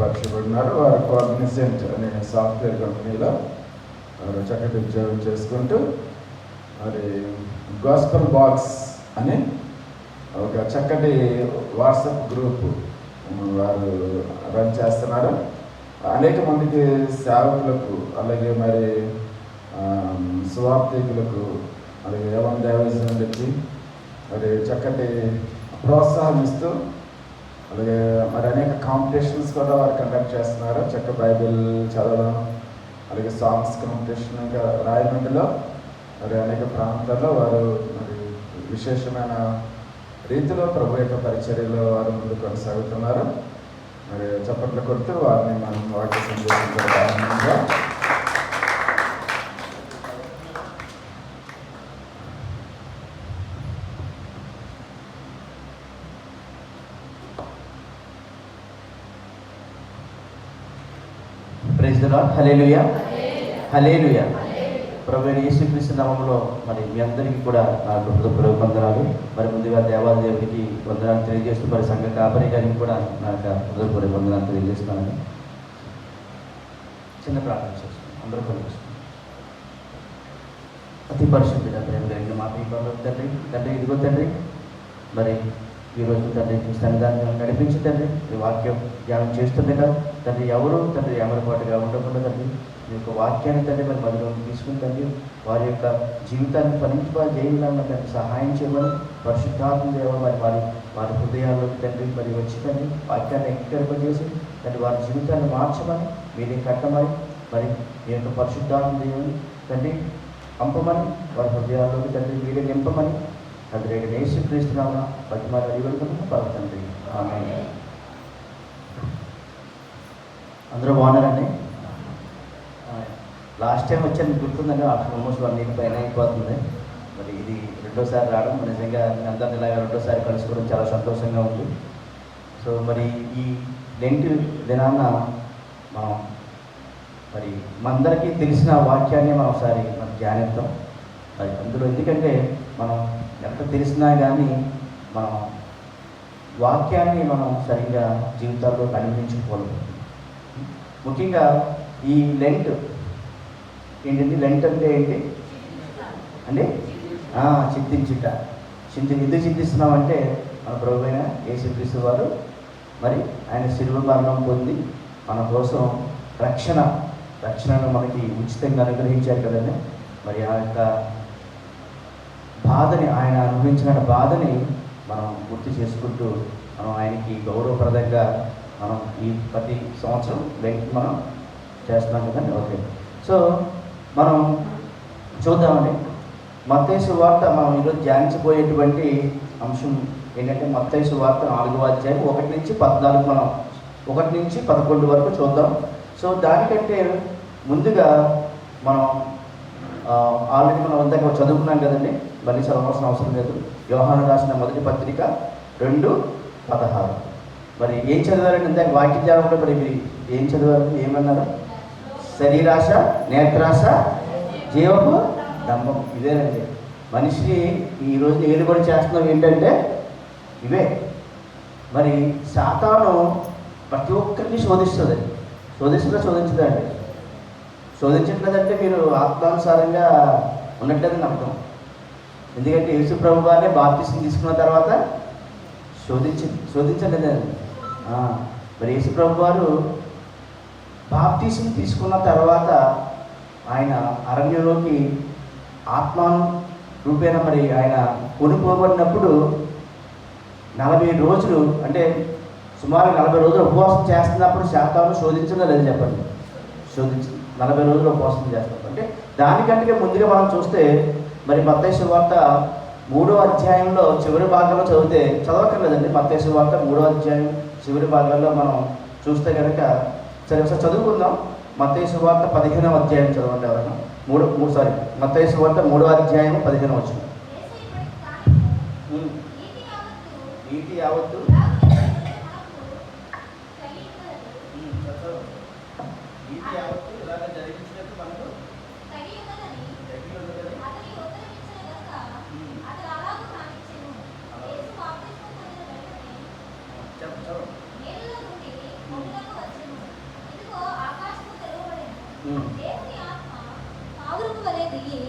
పరిచయపడినారు. వారు కాగ్నిసెంట్ అనే సాఫ్ట్వేర్ కంపెనీలో వారు చక్కటి ఉద్యోగం చేసుకుంటూ మరి గాస్పల్ బాక్స్ అని ఒక చక్కటి వాట్సాప్ గ్రూప్ వారు రన్ చేస్తున్నారు. అనేక మందికి సేవకులకు, అలాగే మరి సువార్థికులకు, అలాగే యవన దైవజనులకి మరి చక్కటి ప్రోత్సాహం ఇస్తూ, అలాగే మరి అనేక కాంపిటీషన్స్ కూడా వారు కండక్ట్ చేస్తున్నారు. చక్క బైబిల్ చదవడం, అలాగే సాంగ్స్ కాంపిటీషన్, ఇంకా రాయమండ్రిలో మరి అనేక ప్రాంతాల్లో వారు మరి విశేషమైన రీతిలో ప్రభు యొక్క పరిచర్యలో వారు ముందు కొనసాగుతున్నారు. మరి చప్పట్లు కొడుతూ వారిని మనం వాక్య సందేశంతో ప్రారంభించాం. Praise the lord. Hallelujah, hallelujah. ప్రభువైన యేసుక్రీస్తు నామములో మరి మీ అందరికీ కూడా నా హృదయపూర్వక వందనాలు. మరి ముందుగా దేవాదేవుడికి వందనాలు తెలియజేస్తూ, మరి సంఘ కాపరి గారికి కూడా నా యొక్క హృదయపూర్వక వందనాలు తెలియజేస్తున్నాను. చిన్న ప్రార్థన చేస్తున్నాను. అందరూ పనిచేస్తున్నాం. అతి పరిశుద్ధుడ ప్రేమ కలిగిన మా పీపంలో తండ్రి, తండ్రి ఇదిగో తండ్రి, మరి ఈరోజు తండ్రి సన్నిధానం నడిపించి తండ్రి ఈ వాక్యం ధ్యానం చేస్తుండగా తండ్రి ఎవరు తండ్రి ఏమరపాటుగా ఉండకుండా తండ్రి మీ యొక్క వాక్యాన్ని తండ్రి మరి మధ్యలో తీసుకుని తండ్రి వారి యొక్క జీవితాన్ని జయించాలని తండ్రి సహాయం చేయమని పరిశుద్ధాత్మ దేవ మరి వారి హృదయాల్లోకి తండ్రి మరి వచ్చి తండ్రి వాక్యాన్ని ఎక్కడిపజేసి తండ్రి వారి జీవితాన్ని మార్చమని, మీరే కట్టమని, మరి మీ యొక్క పరిశుద్ధాత్మ దేవుని తండ్రి పంపమని, వారి హృదయాల్లోకి తండ్రి మీరే నింపమని తండ్రి యేసుక్రీస్తునామమున బతిమాలి అడిగడుగుతున్నాను పలుకుతండ్రి. ఆమేన్. అందరూ బాగున్నారండి? లాస్ట్ టైం వచ్చాను గుర్తుందండి. ఆల్మోస్ట్ 1 వీక్ పైన అయిపోతుంది. మరి ఇది రెండోసారి రావడం, నిజంగా అందరిని ఇలాగా రెండోసారి కలుసుకోవడం చాలా సంతోషంగా ఉంది. సో మరి ఈ లెంట్ దినాన మనం మరి మనందరికీ తెలిసిన వాక్యాన్ని మనం ఒకసారి మనం ధ్యానిద్దాం. మరి అందులో ఎందుకంటే మనం ఎంత తెలిసినా కానీ మనం వాక్యాన్ని మనం సరిగ్గా జీవితాల్లో అన్వయించుకోవాలి. ముఖ్యంగా ఈ లెంట్ ఏంటంటే, లెంట్ అంటే ఏంటి అంటే చింతించుట. ఎందుకు చింతిస్తున్నామంటే మన ప్రభువైన యేసుక్రీస్తు వారు మరి ఆయన శిలువ మరణం పొంది మన కోసం రక్షణను మనకి ఉచితంగా అనుగ్రహించారు కదండి. మరి ఆ యొక్క బాధని, ఆయన అనుభవించిన బాధని మనం గుర్తు చేసుకుంటూ మనం ఆయనకి గౌరవప్రదంగా మనం ఈ ప్రతి సంవత్సరం లెంట్ మనం చేస్తున్నాం కదండి. ఓకే, సో మనం చూద్దామండి. మత్తయి సువార్త మనం ఈరోజు ధ్యానించబోయేటువంటి అంశం ఏంటంటే మత్తయి సువార్త 4వ అధ్యాయం 1 నుంచి 14, మనం 1 నుంచి 11 వరకు చూద్దాం. సో దానికంటే ముందుగా మనం ఆల్రెడీ మనం అంతా చదువుకున్నాం కదండి, మళ్ళీ చదవాల్సిన అవసరం లేదు. యోహాను రాసిన మొదటి పత్రిక 2:16. మరి ఏం చదివారండి? ఇందాక వాక్య ధ్యానంలో మరి మీరు ఏం చదివారు? ఏమన్నారు? శరీరాశ, నేత్రాశ, జీవపు డంబం. ఇదేనండి మనిషిని ఈరోజు ఏలుబడి చేస్తున్నాం ఏంటంటే ఇవే. మరి సాతాను ప్రతి ఒక్కరిని శోధించదండి. శోధించట్లేదంటే మీరు ఆత్మానుసారంగా ఉన్నట్లేదని అర్థం. ఎందుకంటే యేసు ప్రభు గారినే బాప్తిసం తీసుకున్న తర్వాత శోధించలేదండి. మరి యేసు ప్రభు వారు బాప్తిసం తీసుకున్న తర్వాత ఆయన అరణ్యంలోకి ఆత్మాను రూపేణ మరి ఆయన కొనుక్కోబడినప్పుడు 40 రోజులు, అంటే సుమారు 40 రోజులు ఉపవాసం చేస్తున్నప్పుడు శాతాను శోధించడం లేదు చెప్పండి. 40 రోజులు ఉపవాసం చేస్తాం. అంటే దానికంటే ముందుగా మనం చూస్తే మరి మత్తయి సువార్త 3వ అధ్యాయంలో చివరి భాగంలో చదవక్కర్లేదండి. మత్తయి సువార్త 3వ అధ్యాయం చివరి భాగంలో మనం చూస్తే కనుక సరే ఒకసారి చదువుకుందాం. మత్తయి సువార్త 15వ అధ్యాయం చదవండి ఎవరైనా. మత్తయి సువార్త 3వ అధ్యాయం 15వ వచనం. నీతి యావత్తు ఇలాగ జరిగించినట్టు మనకు దేవుని ఆత్మ పావురము వలె దిగి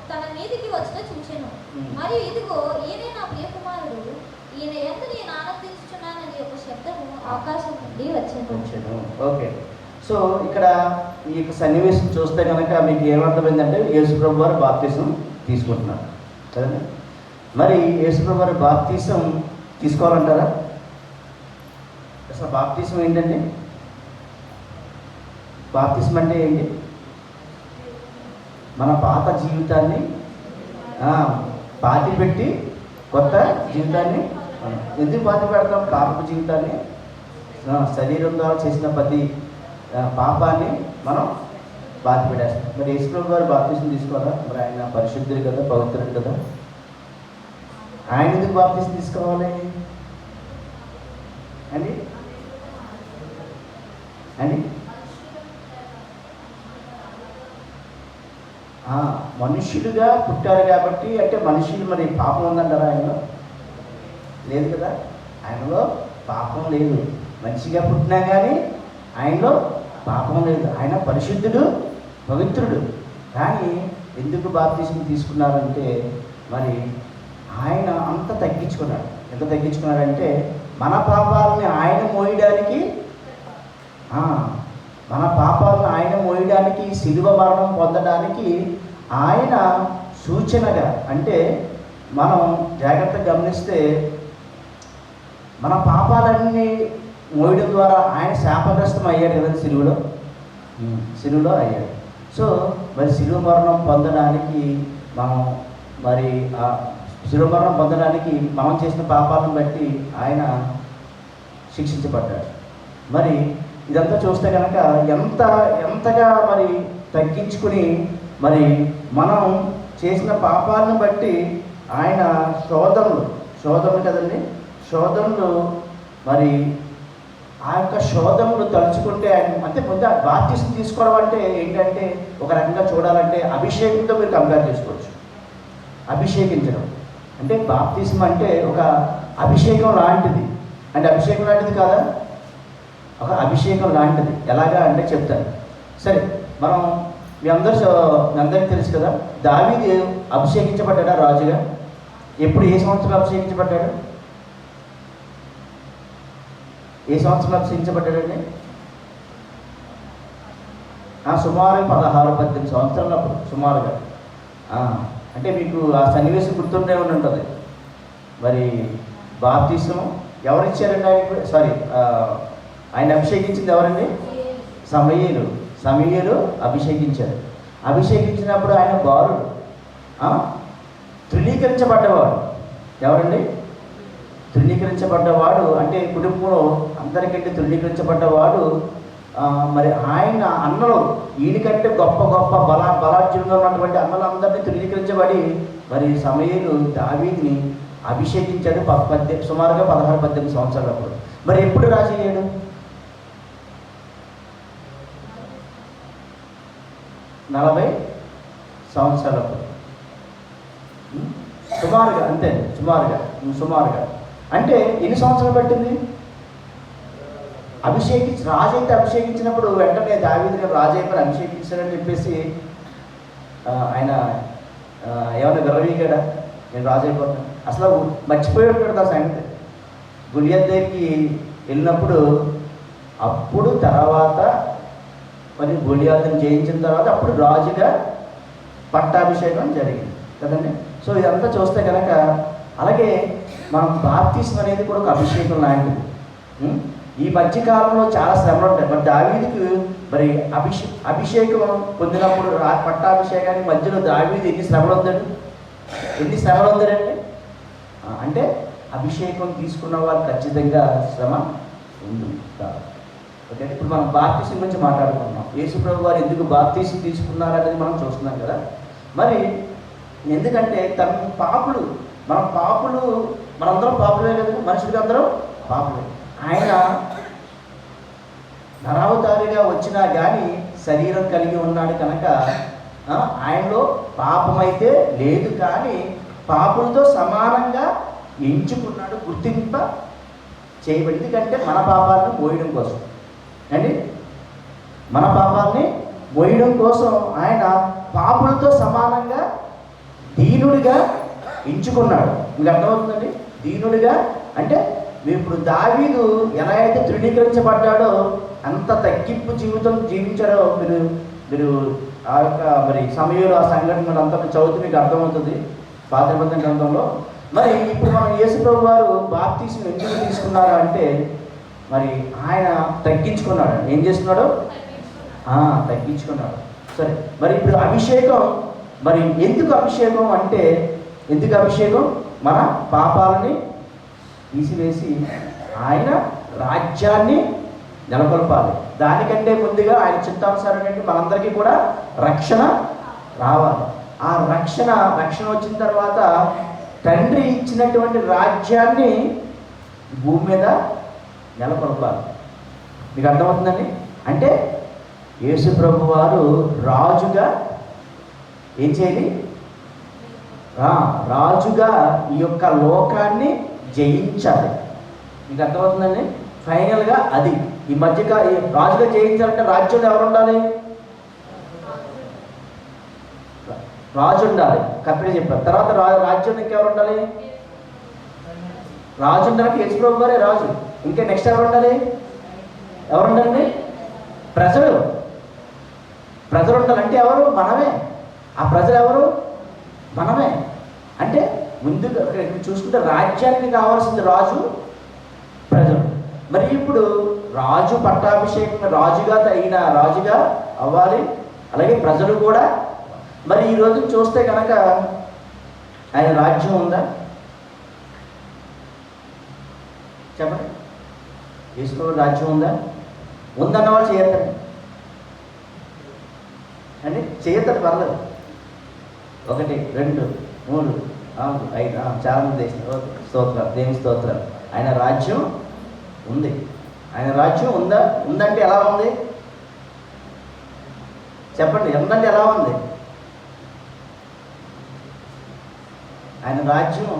తన మీదికి వచ్చిన చూచెను. మరియు ఇదిగో ఈయనే నా ప్రియ కుమారుడు, ఈయన యందు నేను ఆనందించుచున్నానని ఒక శబ్దము ఆకాశం నుండి వచ్చాను. ఓకే, సో ఇక్కడ ఈ యొక్క సన్నివేశం చూస్తే కనుక మీకు ఏమర్థమైందంటే యేసుప్రభు వారు బాప్తిసం తీసుకుంటున్నారు కదండి. మరి యేసుప్రభు వారు బాప్తిసం తీసుకోవాలంటారా? అసలు బాప్తిసం ఏంటండి? బాప్తిసం అంటే ఏంటి? మన పాత జీవితాన్ని పాతి పెట్టి కొత్త జీవితాన్ని ఎందుకు పాతి పెడతాం? పాప జీవితాన్ని, శరీరం ద్వారా చేసిన ప్రతి పాపాన్ని మనం పాతి పెట్టేస్తాం. మరి యేసుప్రభు గారు బాప్తిసం తీసుకోవాలా? మరి ఆయన పరిశుద్ధుడు కదా, పవిత్రుడు కదా, ఆయన ఎందుకు బాప్తిసం తీసుకోవాలి అండి? అండి మనుష్యులుగా పుట్టారు కాబట్టి, అంటే మనుషులు మరి పాపం ఉందంటారా ఆయనలో? లేదు కదా, ఆయనలో పాపం లేదు. మనిషిగా పుట్టినా కానీ ఆయనలో పాపం లేదు. ఆయన పరిశుద్ధుడు, పవిత్రుడు. కానీ ఎందుకు బాప్తిసం తీసుకున్నారంటే మరి ఆయన అంత తగ్గించుకున్నాడు. ఎంత తగ్గించుకున్నాడంటే మన పాపాలని ఆయన మోయడానికి, మన పాపాలను ఆయన మోయడానికి, శిలువ మరణం పొందడానికి ఆయన సూచనగా, అంటే మనం జాగ్రత్తగా గమనిస్తే మన పాపాలన్నీ మోయడం ద్వారా ఆయన శాపగ్రస్తం అయ్యాడు కదా సిలువలో అయ్యాడు. సో మరి శిలువ మరణం పొందడానికి మనం మరి శిలువ మరణం పొందడానికి మనం చేసిన పాపాలను బట్టి ఆయన శిక్షించబడ్డాడు. మరి ఇదంతా చూస్తే కనుక ఎంతగా మరి తగ్గించుకుని మరి మనం చేసిన పాపాలను బట్టి ఆయన శోధనలు కదండి, శోధనలు మరి ఆ యొక్క శోధనలు తలుచుకుంటే అంటే ముందు బాప్తిసం తీసుకోవడం అంటే ఏంటంటే ఒక రకంగా చూడాలంటే అభిషేకంతో మీరు కంపేర్ చేసుకోవచ్చు. అభిషేకించడం అంటే బాప్తిసం అంటే ఒక అభిషేకం లాంటిది. అంటే అభిషేకం లాంటిది కాదా? ఒక అభిషేకం లాంటిది. ఎలాగా అంటే చెప్తాను. సరే, మనం మీ అందరికీ తెలుసు కదా, దావీదు అభిషేకించబడ్డాడా రాజుగా? ఎప్పుడు, ఏ సంవత్సరం అభిషేకించబడ్డాడు? ఏ సంవత్సరం అభిషేకించబడ్డాడండి? సుమారు 16-18 సంవత్సరాలప్పుడు సుమారుగా. అంటే మీకు ఆ సన్నివేశం గుర్తుండే ఉంటుంది. మరి బాప్తిసం ఎవరిచ్చారండి ఆయనకు? ఆయన అభిషేకించింది ఎవరండి? సమూయేలు అభిషేకించారు. అభిషేకించినప్పుడు ఆయన బాలుడు, తృణీకరించబడ్డవాడు. ఎవరండి? తృణీకరించబడ్డవాడు అంటే కుటుంబంలో అందరికంటే తృణీకరించబడ్డవాడు. మరి ఆయన అన్నలు ఈయనకంటే గొప్ప బలార్జునుగా ఉన్నటువంటి అన్నలందరినీ తృణీకరించబడి మరి సమూయేలు దావీదుని అభిషేకించాడు సుమారుగా 16-18 సంవత్సరాలప్పుడు. మరి ఎప్పుడు రాజు అయ్యాడు? 40 సంవత్సరాలప్పుడు సుమారుగా. అంతే, సుమారుగా అంటే ఎన్ని సంవత్సరాలు పట్టింది? రాజు అయితే అభిషేకించినప్పుడు వెంటనే దావీదుని రాజు అయిపోయి అభిషేకించారని చెప్పేసి ఆయన ఏమైనా గర్వీగాడా? నేను రాజు అయిపోతాను అసలు మర్చిపోయి ఉంటాడు ఆ సంగతి. గులియత్ దగ్గరికి వెళ్ళినప్పుడు అప్పుడు తర్వాత మరి గొలియాతుని జయించిన తర్వాత అప్పుడు రాజుగా పట్టాభిషేకం జరిగింది కదండి. సో ఇదంతా చూస్తే కనుక అలాగే మనం బాప్తిసం అనేది కూడా ఒక అభిషేకం లాంటిది. ఈ మధ్యకాలంలో చాలా శ్రమలు ఉంటాయి. మరి దావీదుకు మరి అభిషేకం పొందినప్పుడు పట్టాభిషేకానికి మధ్యలో దావీదు ఎన్ని శ్రమలు ఉందండి? అంటే అభిషేకం తీసుకున్న వాళ్ళు ఖచ్చితంగా శ్రమ ఉంది. ఓకే, ఇప్పుడు మనం బాప్తిసం గురించి మాట్లాడుకుంటున్నాం. యేసుప్రభు వారు ఎందుకు బాప్తిసం తీసుకున్నారనేది మనం చూస్తున్నాం కదా. మరి ఎందుకంటే మనందరం పాపులే కదా, మనుషులకి అందరం పాపులే. ఆయన నరావతారిగా వచ్చినా కానీ శరీరం కలిగి ఉన్నాడు కనుక ఆయనలో పాపమైతే లేదు, కానీ పాపులతో సమానంగా ఎంచుకున్నాడు, గుర్తింప చేయబడి. ఎందుకంటే మన పాపాలను మోయడం కోసం అండి. మన పాపాన్ని మోయడం కోసం ఆయన పాపులతో సమానంగా దీనుడిగా ఎంచుకున్నాడు. మీకు అర్థమవుతుందండి? దీనుడిగా అంటే మీరు ఇప్పుడు దావీదు ఎలా అయితే తృణీకరించబడ్డాడో అంత తగ్గింపు జీవితం జీవించాడో మీరు మీరు ఆ యొక్క మరి సమయంలో ఆ సంఘటనలు అంతా చదివితే మీకు అర్థమవుతుంది పాత నిబంధన గ్రంథంలో. మరి ఇప్పుడు మనం యేసుప్రభు వారు బాప్తీసం ఎందుకు తీసుకున్నారు అంటే మరి ఆయన తగ్గించుకున్నాడు. ఏం చేస్తున్నాడు? తగ్గించుకున్నాడు. సరే, మరి ఇప్పుడు అభిషేకం, మరి ఎందుకు అభిషేకం అంటే ఎందుకు అభిషేకం? మన పాపాలని తీసివేసి ఆయన రాజ్యాన్ని నెలకొల్పాలి. దానికంటే ముందుగా ఆయన చిత్తానుసారం ఏంటి? మనందరికీ కూడా రక్షణ రావాలి. ఆ రక్షణ వచ్చిన తర్వాత తండ్రి ఇచ్చినటువంటి రాజ్యాన్ని భూమి మీద నెలకొల్పాలి. మీకు అర్థమవుతుందండి? అంటే యేసు ప్రభు వారు రాజుగా ఏం చేయాలి? రాజుగా ఈ యొక్క లోకాన్ని జయించాలి. మీకు అర్థమవుతుందండి? ఫైనల్గా అది ఈ మధ్యగా రాజుగా జయించాలంటే రాజ్యంలో ఎవరు ఉండాలి? రాజు ఉండాలి. కరెక్ట్గా చెప్పారు. తర్వాత రాజ్యంలో ఇంకెవరు ఉండాలి? రాజు ఉండడానికి యేసు ప్రభు వారే రాజు. ఇంకా నెక్స్ట్ ఎవరు ఉండాలి? ఎవరు ఉండాలండి? ప్రజలు ఉండాలంటే ఎవరు? మనమే. ఆ ప్రజలు ఎవరు? మనమే. అంటే ముందుగా చూసుకుంటే రాజ్యానికి కావాల్సింది రాజు, ప్రజలు. మరి ఇప్పుడు రాజు పట్టాభిషేకం రాజుగా అవ్వాలి. అలాగే ప్రజలు కూడా. మరి ఈరోజు చూస్తే కనుక ఆయన రాజ్యం ఉందా? చెప్పండి. యేసు రాజ్యం ఉందా? ఉందన్న వాళ్ళు చేయొద్దండి అండి. చేయొద్దండి, పర్లేదు. 1 2 3 4 5 చాలా మంది చేసిన స్తోత్రాలు, దేవుని స్తోత్రాలు. ఆయన రాజ్యం ఉంది. ఆయన రాజ్యం ఉందంటే ఎలా ఉంది చెప్పండి? ఉందంటే ఎలా ఉంది? ఆయన రాజ్యం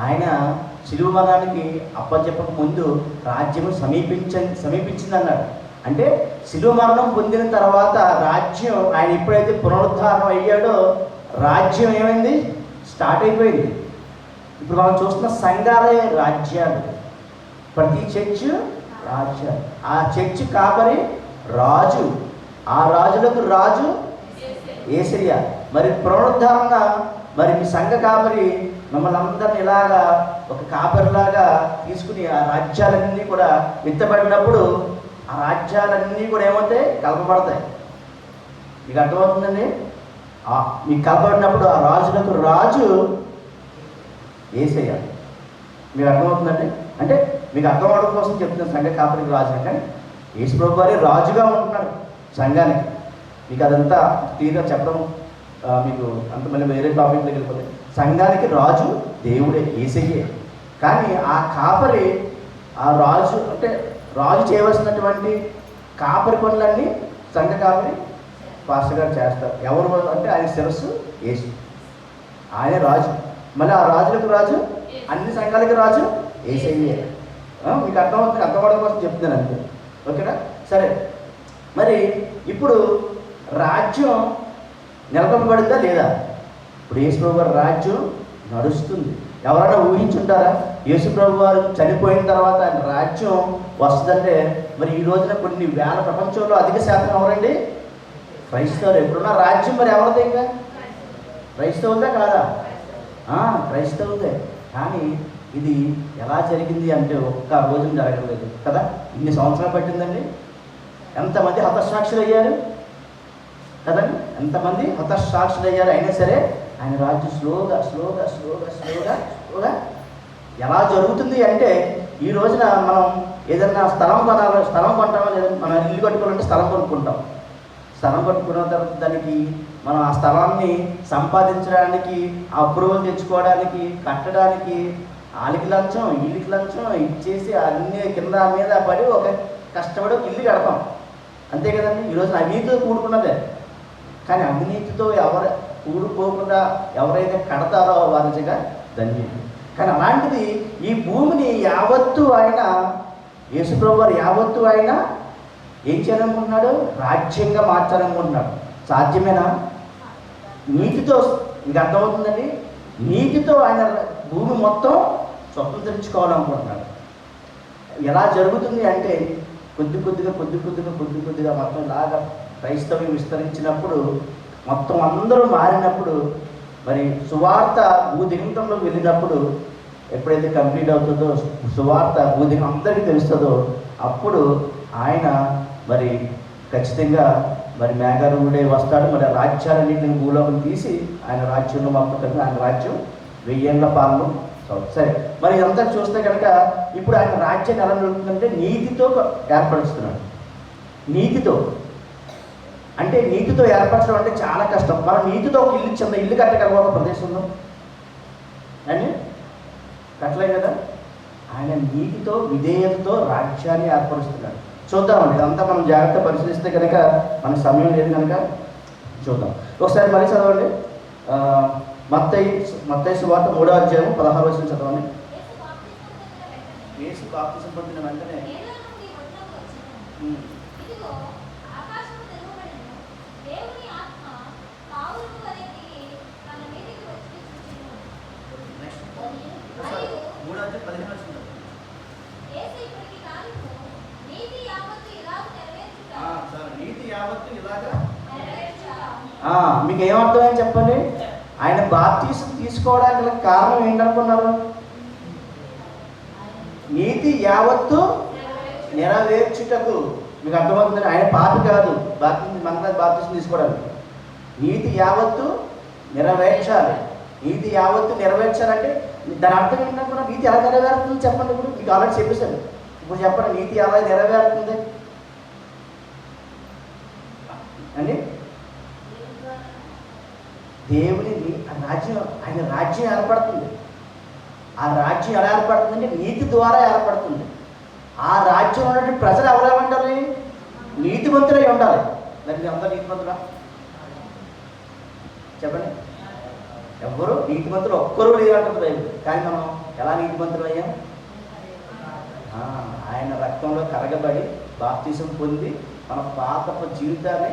ఆయన శిలువ మరణానికి అప్పచెప్పక ముందు రాజ్యము సమీపించింది అన్నాడు. అంటే శిలువ మరణం పొందిన తర్వాత రాజ్యం ఆయన ఎప్పుడైతే పునరుద్ధారణం అయ్యాడో రాజ్యం ఏమైంది? స్టార్ట్ అయిపోయింది. ఇప్పుడు మనం చూస్తున్న సంఘాలే రాజ్యాలు. ప్రతి చర్చ్ రాజ్యాలు. ఆ చర్చ్ కాపరి రాజు. ఆ రాజులకు రాజు యేసయ్య. మరి పునరుద్ధరణ మరి మీ సంఘ కాపరి మమ్మల్ని అందరినీ ఇలాగా ఒక కాపరిలాగా తీసుకుని ఆ రాజ్యాలన్నీ కూడా ఎత్తబడినప్పుడు ఆ రాజ్యాలన్నీ కూడా ఏమవుతాయి? కలపబడతాయి. మీకు అర్థమవుతుందండి? మీకు కలపబడినప్పుడు ఆ రాజులకు రాజు యేసయ్య. మీకు అర్థమవుతుందండి? అంటే మీకు అర్థం అవడం కోసం చెప్తున్నాను సంఘ కాపరికి రాజు అంటే యేసు ప్రభు వారే రాజుగా ఉంటున్నాడు సంఘానికి. మీకు అదంతా క్లియర్గా చెప్పడం మీకు అంత మళ్ళీ వేరే టాపిక్ దగ్గరికి వెళ్ళిపోతే సంఘానికి రాజు దేవుడే, యేసయ్యే. కానీ ఆ కాపరి ఆ రాజు అంటే రాజు చేయవలసినటువంటి కాపరి పనులన్నీ సంఘ కాపరి పాస్టర్ గారు చేస్తారు. ఎవరు అంటే ఆయన శిరస్సు యేసు. ఆయన రాజు. మళ్ళీ ఆ రాజులకు రాజు, అన్ని సంఘాలకి రాజు యేసయ్యే. మీకు అర్థమవడం కోసం చెప్తున్నాను అంతే. ఓకేనా? సరే, మరి ఇప్పుడు రాజ్యం నెలకొల్పబడిందా లేదా? ఇప్పుడు యేసుప్రభు వారి రాజ్యం నడుస్తుంది. ఎవరైనా ఊహించుంటారా? యేసుప్రభు వారు చనిపోయిన తర్వాత ఆయన రాజ్యం వస్తుందంటే మరి ఈ రోజున కొన్ని వేల ప్రపంచంలో అధిక శాతం ఎవరండి? క్రైస్తవులు. ఎప్పుడున్న రాజ్యం మరి ఎవరిదే? ఇంకా క్రైస్తవులదే కాదా? క్రైస్తవులదే. కానీ ఇది ఎలా జరిగింది అంటే ఒక్క రోజున జరగలేదు కదా. ఇన్ని సంవత్సరాలు పట్టిందండి. ఎంతమంది హతసాక్షులు అయ్యారు కదండి? ఎంతమంది హతసాక్షులు అయ్యారు. అయినా సరే ఆయన రాజ్యం స్లోగా ఎలా జరుగుతుంది అంటే ఈ రోజున మనం ఏదైనా స్థలం కొంటామో లేదంటే మనం ఇల్లు కట్టుకోవాలంటే స్థలం కొనుక్కుంటాం. స్థలం కొనుక్కున్న తర్వాత దానికి మనం ఆ స్థలాన్ని సంపాదించడానికి, అప్రూవల్ తెచ్చుకోవడానికి, కట్టడానికి వాళ్ళకి లంచం వీళ్ళకి లంచం ఇచ్చేసి అన్ని కింద మీద పడి ఒక కష్టపడి ఒక ఇల్లు కడతాం. అంతే కదండి. ఈరోజు అవినీతితో కూడుకున్నదే. కానీ అవినీతితో ఎవరు కూడుకోకుండా ఎవరైతే కడతారో వారి నిజంగా ధన్యులు. కానీ అలాంటిది ఈ భూమిని యావత్తు ఆయన యేసుప్రభు వారు యావత్తు ఆయన ఏం చేయాలనుకుంటున్నాడు? రాజ్యంగా మార్చాలనుకుంటున్నాడు. సాధ్యమేనా? నీతితో, మీకు అర్థమవుతుందండి, నీతితో ఆయన భూమి మొత్తం స్వతంత్రించుకోవాలనుకుంటున్నాడు. ఎలా జరుగుతుంది అంటే కొద్ది కొద్దిగా మొత్తం ఇలాగా క్రైస్తవ్యం విస్తరించినప్పుడు, మొత్తం అందరూ మారినప్పుడు, మరి సువార్త భూదిగంతంలోకి వెళ్ళినప్పుడు, ఎప్పుడైతే కంప్లీట్ అవుతుందో సువార్త భూదిగం అందరికీ తెలుస్తుందో, అప్పుడు ఆయన మరి ఖచ్చితంగా మరి మేఘారుడే వస్తాడు. మరి ఆ రాజ్యాలన్నింటిని భూలోకం తీసి ఆయన రాజ్యంలో మొత్తం ఆయన రాజ్యం 1000 ఏళ్ల పాలన. సరే, మరి ఇదంతా చూస్తే కనుక ఇప్పుడు ఆయన రాజ్యాన్ని ఎలా జరుగుతుందంటే నీతితో ఏర్పరుస్తున్నాడు. నీతితో అంటే నీతితో ఏర్పరచడం అంటే చాలా కష్టం. మనం నీతితో ఒక ఇల్లు, చిన్న ఇల్లు కట్టగలమా ఒక ప్రదేశంలో? అని కట్టలేం కదా. ఆయన నీతితో విధేయతతో రాజ్యాన్ని ఏర్పరుస్తున్నాడు. చూద్దామండి, ఇదంతా మనం జాగ్రత్త పరిశీలిస్తే కనుక మనకు సమయం లేదు కనుక చూద్దాం. ఒకసారి మళ్ళీ చదవండి. మత్తయి సువార్త 3వ అధ్యాయం 16వ వచనం చదవండి. యేసు బాప్తిసం పొందిన వెంటనే మీకు ఏమర్థమైంది చెప్పండి? ఆయన బాప్తిసం తీసుకోవడానికి కారణం ఏంటనుకున్నారు? నీతి యావత్తు నెరవేర్చుటకు. మీకు అర్థమవుతుందండి, ఆయన పాపి కాదు బాప్తిసం తీసుకోవడానికి. నీతి యావత్తు నెరవేర్చాలి. నీతి యావత్తు నెరవేర్చాలంటే దాని అర్థం ఏంటనుకున్నా? నీతి ఎలా నెరవేరుతుంది చెప్పండి. ఇప్పుడు మీకు ఆల్రెడీ చెప్పేశాను. ఇప్పుడు చెప్పండి, నీతి ఎలా నెరవేరుతుంది అండి? దేవుని రాజ్యం, ఆయన రాజ్యం ఏర్పడుతుంది. ఆ రాజ్యం ఎలా ఏర్పడుతుందంటే నీతి ద్వారా ఏర్పడుతుంది. ఆ రాజ్యం ఉన్నటువంటి ప్రజలు ఎవరు ఉండాలి? నీతిమంతులై ఉండాలి. దానికి అందరూ నీతిమంతులా చెప్పండి? ఎవరు నీతిమంతులు ఒక్కరూ లేరంటుంది బైబిల్. కానీ మనం ఎలా నీతిమంతులు అయ్యాం? ఆయన రక్తంలో కరగబడి బాప్తిసం పొంది మన పాత జీవితాన్ని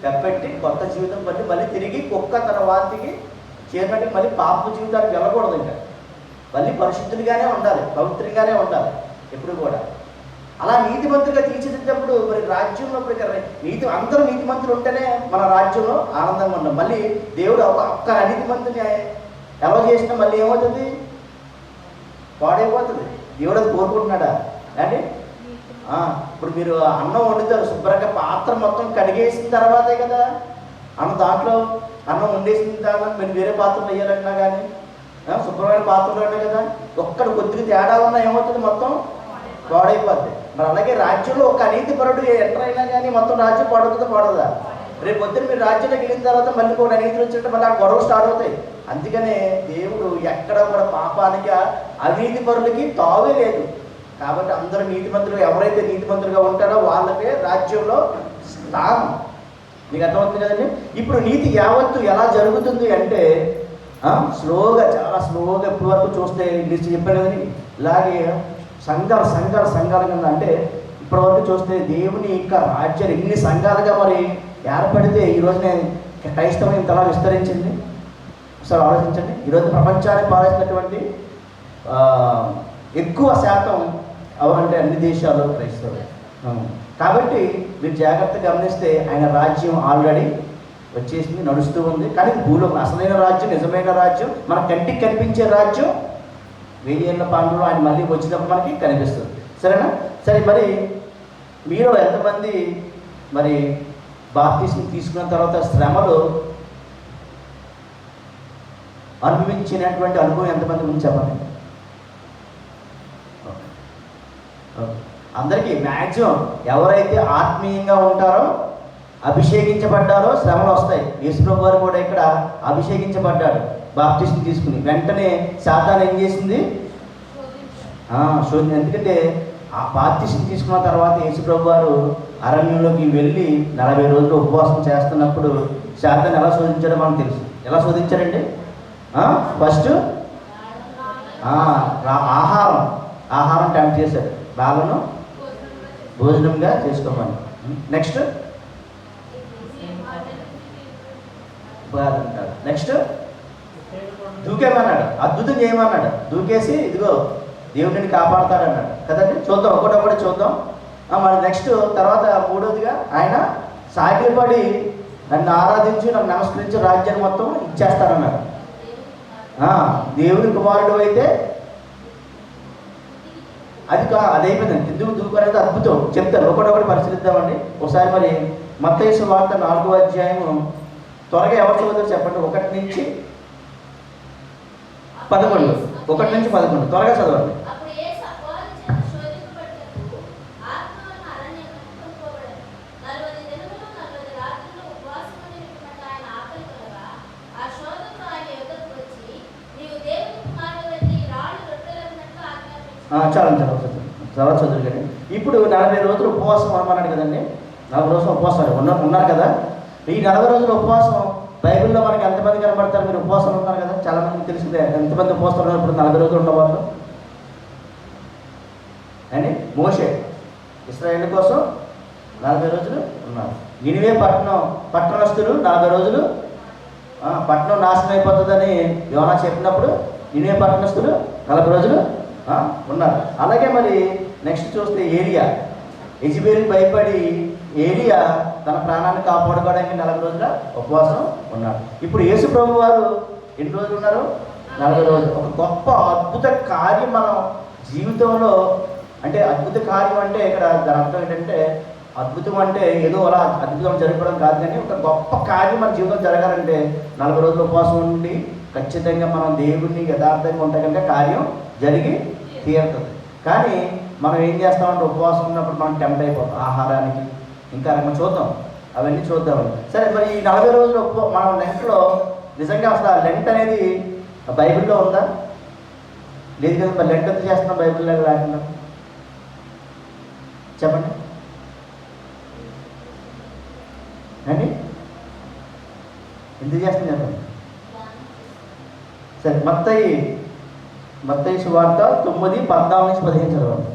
కప్పెట్టి కొత్త జీవితం బట్టి మళ్ళీ తిరిగి కుక్క తన వాతికి చేరినట్టు మళ్ళీ పాప జీవితానికి వెళ్ళకూడదు. ఇంకా మళ్ళీ పరిశుద్ధులుగానే ఉండాలి, పవిత్రంగానే ఉండాలి ఎప్పుడు కూడా. అలా నీతిమంతులుగా తీర్చిదిద్దేటప్పుడు మరి రాజ్యంలో అందరూ నీతిమంతులు ఉంటేనే మన రాజ్యంలో ఆనందంగా ఉన్నాం. మళ్ళీ దేవుడు ఒక్క అనీతిమంతుని ఎలా చేసినా మళ్ళీ ఏమవుతుంది? పాడైపోతుంది. దేవుడు అది కోరుకుంటున్నాడా అండి? ఇప్పుడు మీరు అన్నం వండుతారు, శుభ్రంగా పాత్ర మొత్తం కడిగేసిన తర్వాతే కదా దాంట్లో అన్నం వండేసిన తర్వాత మీరు వేరే పాత్రలు వేయాలన్నా కానీ శుభ్రమైన పాత్రలు అయినా కదా, ఒక్కడ కొద్దిగా తేడా ఉన్నా ఏమవుతుంది? మొత్తం పాడైపోద్ది. మరి అలాగే రాజ్యంలో ఒక అనీతి పరుడు ఎంటర్ అయినా కానీ మొత్తం రాజ్యం పాడుతుందా పాడదా? రేపు పొద్దున్న మీరు రాజ్యంలోకి వెళ్ళిన తర్వాత మళ్ళీ కూడా అనీతిలు వచ్చినట్టు మళ్ళీ ఆ గొడవ స్టార్ట్ అవుతాయి. అందుకనే దేవుడు ఎక్కడ కూడా పాపానికి అనీతి పరులకి తావే లేదు. కాబట్టి అందరూ నీతిమంతులు, ఎవరైతే నీతిమంతులుగా ఉంటారో వాళ్ళకే రాజ్యంలో స్థానం. మీకు అర్థమవుతుంది కదండి? ఇప్పుడు నీతి యావత్తు ఎలా జరుగుతుంది అంటే స్లోగా, చాలా స్లోగా ఇప్పటి వరకు చూస్తే లిస్ట్ చెప్పాను కదండి. ఇలాగే సంఘాలు కింద అంటే ఇప్పటివరకు చూస్తే దేవుని ఇంకా రాజ్యాలు ఎన్ని సంఘాలుగా మరి ఏర్పడితే ఈరోజునే క్రైస్తవం ఇంతలా విస్తరించింది. ఒకసారి ఆలోచించండి. ఈరోజు ప్రపంచాన్ని పాలిస్తున్నటువంటి ఎక్కువ శాతం అవరంటే అన్ని దేశాలు క్రైస్తవులు. కాబట్టి మీరు జాగ్రత్తగా గమనిస్తే ఆయన రాజ్యం ఆల్రెడీ వచ్చేసింది, నడుస్తూ ఉంది. కానీ భూలోకం అసలైన రాజ్యం, నిజమైన రాజ్యం, మన కంటికి కనిపించే రాజ్యం 1000 ఏళ్ల పాలనలో ఆయన మళ్ళీ వచ్చినప్పుడు మనకి కనిపిస్తుంది. సరేనా? సరే, మరి మీరు ఎంతమంది మరి బాప్తిసం తీసుకున్న తర్వాత శ్రమలు అనుభవించినటువంటి అనుభవం ఎంతమంది గురించి చెప్పండి. అందరికీ మ్యాక్సిమం ఎవరైతే ఆత్మీయంగా ఉంటారో, అభిషేకించబడ్డారో శ్రమలు వస్తాయి. యేసుప్రభు వారు కూడా ఇక్కడ అభిషేకించబడ్డాడు బాప్తిసం తీసుకుని. వెంటనే సాతాను ఏం చేసింది? శోధన. ఎందుకంటే ఆ బాప్తిసం తీసుకున్న తర్వాత యేసుప్రభు వారు అరణ్యంలోకి వెళ్ళి 40 రోజులు ఉపవాసం చేస్తున్నప్పుడు సాతాను ఎలా శోధించాడో మనకు తెలుసు. ఎలా శోధించాడండి? ఫస్ట్ ఆహారం టెంప్ట్ చేశాడు. బాలను భోజనంగా చేసుకోమని. నెక్స్ట్ బాధ అంటాడు. నెక్స్ట్ దూకేమన్నాడు, అద్భుతం చేయమన్నాడు. దూకేసి ఇదిగో దేవుడిని కాపాడుతాడు అన్నాడు కదండి. చూద్దాం, ఒకటొకటి చూద్దాం. మరి నెక్స్ట్ తర్వాత మూడోదిగా ఆయన సాగిపడి నన్ను ఆరాధించి నన్ను నమస్కరించి రాజ్యాన్ని మొత్తం ఇచ్చేస్తాడన్నాడు. దేవుని కుమారుడు అయితే అది అయిపోయిందండి. ఎందుకు దూకు అద్భుతం చెప్తారు, ఒకటొకటి పరిశీలిద్దామండి ఒకసారి. మరి మత్తయి సువార్త 4వ అధ్యాయము త్వరగా ఎవరు చదువుతారు చెప్పండి. 1 నుంచి 11, 1 నుంచి 11 త్వరగా చదవండి. చాలా చదువు కానీ ఇప్పుడు 40 రోజులు ఉపవాసం అన్నాడు కదండి. 40 రోజులు ఉపవాసాలు ఉన్నారు కదా. ఈ 40 రోజుల ఉపవాసం బైబిల్లో మనకి ఎంతమంది కనబడతారు? మీరు ఉపవాసాలు ఉన్నారు కదా, చాలా మందికి తెలిసిందే. ఎంతమంది ఉపవాసాలు ఉన్నారు ఇప్పుడు 40 రోజులు ఉన్నవాళ్ళు అని? మోషే ఇశ్రాయేలు కోసం 40 రోజులు ఉన్నారు. నినివే పట్టణస్తులు 40 రోజులు పట్టణం నాశనం అయిపోతుందని యోనా చెప్పినప్పుడు నినివే పట్టణస్తులు 40 రోజులు ఉన్నారు. అలాగే మరి నెక్స్ట్ చూస్తే ఏలియా, యెజబెలుకి భయపడి ఏలియా తన ప్రాణాన్ని కాపాడుకోవడానికి 40 రోజుల ఉపవాసం ఉన్నాడు. ఇప్పుడు యేసు ప్రభు వారు ఎన్ని రోజులు ఉన్నారు? 40 రోజులు. ఒక గొప్ప అద్భుత కార్యం మనం జీవితంలో, అంటే అద్భుత కార్యం అంటే ఇక్కడ దాని అర్థం ఏంటంటే, అద్భుతం అంటే ఏదో అలా అద్భుతం జరగడం కాదు, కానీ ఒక గొప్ప కార్యం మన జీవితం జరగాలంటే 40 రోజులు ఉపవాసం ఉండి ఖచ్చితంగా మనం దేవుడిని యథార్థంగా ఉంటే కనుక కార్యం జరిగి తీరుతుంది. కానీ మనం ఏం చేస్తామంటే ఉపవాసం ఉన్నప్పుడు మనం టెంప్ట్ అయిపోతాం ఆహారానికి, ఇంకా మనం చూద్దాం, అవన్నీ చూద్దాం. సరే, మరి ఈ 40 రోజులు మనం లెంట్లో నిజంగా అసలు లెంట్ అనేది బైబిల్లో ఉందా? లేదు కదా. మరి లెంట్ ఎంత చేస్తున్నాం బైబిల్లో లేకుండా? చెప్పండి అండి, ఎందుకు చేస్తుంది చెప్పండి. సరే, మత్తయి సువార్త 9:14 నుంచి 15 చదవండి.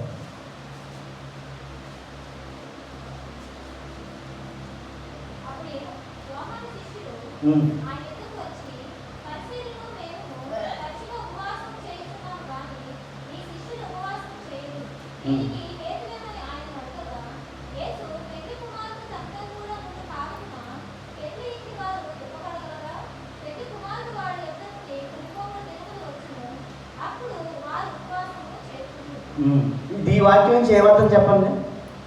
ఈ వాక్యం నుంచి ఏమర్థం చెప్పండి.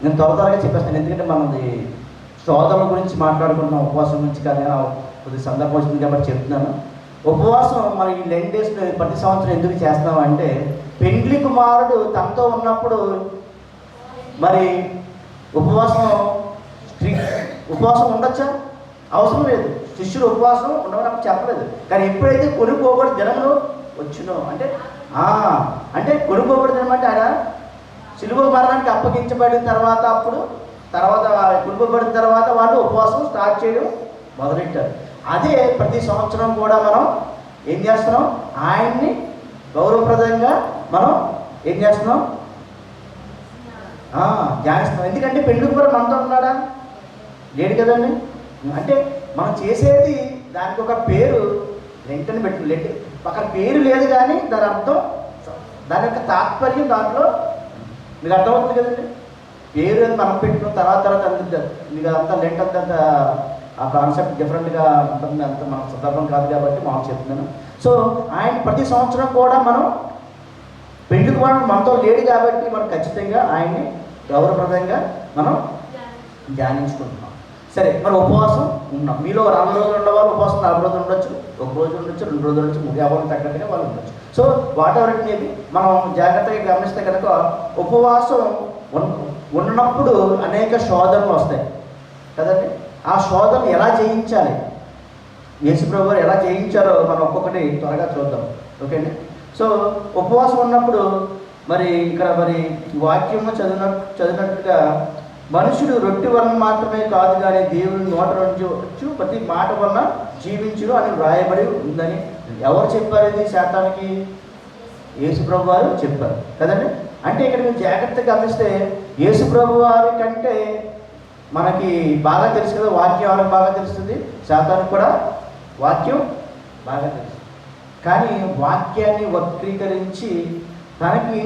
నేను త్వరగా చెప్పేస్తాను, ఎందుకంటే మనది సోదరుల గురించి మాట్లాడుకుంటున్నాం, ఉపవాసం గురించి కానీ కొద్దిగా సందర్భం వచ్చింది కాబట్టి చెప్తున్నాను. ఉపవాసం మనం ఈ 11 days ప్రతి సంవత్సరం ఎందుకు చేస్తామంటే, పెండ్లి కుమారుడు తనతో ఉన్నప్పుడు మరి ఉపవాసం ఉండొచ్చా? అవసరం లేదు. శిష్యులు ఉపవాసం ఉండమని చెప్పలేదు. కానీ ఎప్పుడైతే కొనుక్కోబడి జనంలో వచ్చినో అంటే కొనుక్కోబడి జనం అంటే ఆయన శిలువ మరణానికి అప్పగించబడిన తర్వాత కొనుక్కోబడిన తర్వాత వాళ్ళు ఉపవాసం స్టార్ట్ చేయడం మొదలెట్టారు. అదే ప్రతి సంవత్సరం కూడా మనం ఏం చేస్తున్నాం? ఆయన్ని గౌరవప్రదంగా మనం ఏం చేస్తున్నాం? ధ్యానిస్తున్నాం. ఎందుకంటే పెళ్లి కుమారుడు మనతో ఉన్నాడా? లేడు కదండి. అంటే మనం చేసేది దానికి ఒక పేరు లెంటని పెట్టి అక్కడ పేరు లేదు, కానీ దాని అర్థం, దాని యొక్క తాత్పర్యం దాంట్లో మీకు అర్థమవుతుంది కదండి. పేరు మనం పెట్టుకున్న తర్వాత మీకు అంతా లెంట్ అంత ఆ కాన్సెప్ట్ డిఫరెంట్గా ఉంటుంది. అంత మన సందర్భం కాదు కాబట్టి మాకు చెప్తున్నాను. సో ఆయన ప్రతి సంవత్సరం కూడా మనం పెళ్లికి వాడు మనతో లేడు కాబట్టి మనం ఖచ్చితంగా ఆయన్ని గౌరవప్రదంగా మనం ధ్యానించుకుంటున్నాం. సరే, మరి ఉపవాసం ఉన్నాం. మీలో 40 రోజులు ఉన్నవాళ్ళు ఉపవాసం 40 రోజులు ఉండొచ్చు, 1 రోజు ఉండొచ్చు, 2 రోజులు ఉండొచ్చు, 50 తగ్గట్టుగా వాళ్ళు ఉండొచ్చు. So what ever it maybe మనం జాగ్రత్తగా గమనిస్తే కనుక ఉపవాసం ఉన్నప్పుడు అనేక శోధనలు వస్తాయి కదండి. ఆ శోధన ఎలా జయించాలి, యేసుప్రభు గారు ఎలా జయించారో మనం ఒక్కొక్కటి త్వరగా చూద్దాం. ఓకే అండి. సో ఉపవాసం ఉన్నప్పుడు మరి ఇక్కడ మరి వాక్యము చదివినట్టుగా మనుషుడు రొట్టె వలన మాత్రమే కాదు కానీ దేవుని నోట నుంచి వచ్చు ప్రతి మాట వలన జీవించును అని వ్రాయబడి ఉందని ఎవరు చెప్పారు? ఇది శాతానికి యేసుప్రభు వారు చెప్పారు కదండి. అంటే ఇక్కడ మీరు జాగ్రత్తగా గమనిస్తే యేసుప్రభు వారి కంటే మనకి బాగా తెలుసు కదా, వాక్యం ఎవరికి బాగా తెలుస్తుంది? సాతానుకు కూడా వాక్యం బాగా తెలుసు. కానీ వాక్యాన్ని వక్రీకరించి తనకి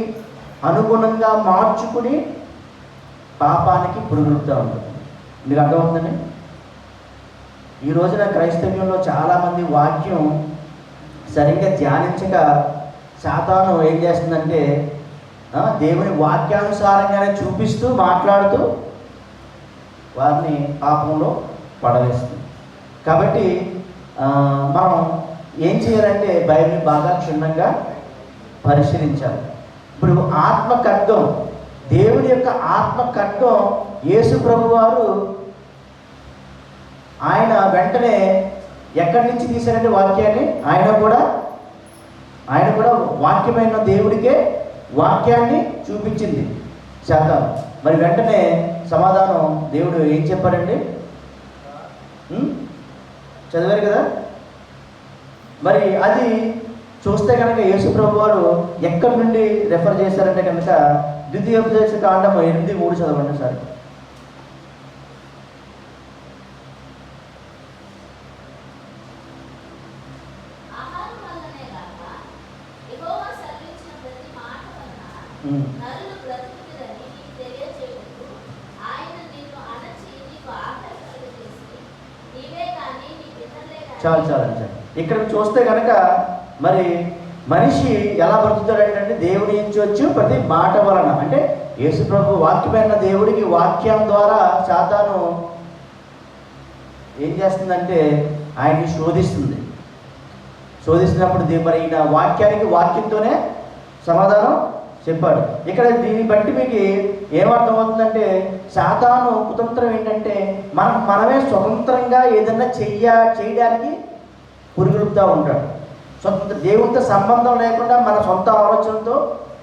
అనుగుణంగా మార్చుకుని పాపానికి పురుగులుపుతూ ఉంటుంది. మీకు అర్థమవుతుందండి? ఈ రోజున క్రైస్తవ్యంలో చాలామంది వాక్యం సరిగ్గా ధ్యానించక సాతాను ఏం చేస్తుందంటే దేవుని వాక్యానుసారంగానే చూపిస్తూ మాట్లాడుతూ వారిని పాపంలో పడవేస్తుంది. కాబట్టి మనం ఏం చేయాలంటే బైబిల్ బాగా క్షుణ్ణంగా పరిశీలించాలి. ఇప్పుడు ఆత్మ ఖడ్గం, దేవుని యొక్క ఆత్మ ఖడ్గం యేసు ప్రభు వారు ఆయన వెంటనే ఎక్కడి నుంచి తీశారంటే వాక్యాన్ని, ఆయన కూడా వాక్యమైన దేవుడికే వాక్యాన్ని చూపించింది శాతాను. మరి వెంటనే సమాధానం దేవుడు ఏం చెప్పారండి? చదివారు కదా. మరి అది చూస్తే కనుక యేసు ప్రభు వారు ఎక్కడి నుండి రెఫర్ చేశారంటే కనుక ద్వితీయోపదేశ కాండము 8:3 చదవండి సార్. చాలు. ఇక్కడ చూస్తే కనుక మరి మనిషి ఎలా బ్రతుకుతాడంటే దేవుడి నుంచి వచ్చి ప్రతి మాట వలన, అంటే యేసు ప్రభు వాక్యమైన దేవుడికి వాక్యం ద్వారా సాతాను ఏం చేస్తుందంటే ఆయన్ని శోధిస్తున్నప్పుడు మరి ఈయన వాక్యానికి వాక్యంతోనే సమాధానం చెప్పాడు. ఇక్కడ దీన్ని బట్టి మీకు ఏమర్థమవుతుందంటే సాతాను కుతంత్రం ఏంటంటే మనమే స్వతంత్రంగా ఏదన్నా చేయడానికి పురుగులుపుతూ ఉంటాడు. దేవునితో సంబంధం లేకుండా మన సొంత ఆలోచనతో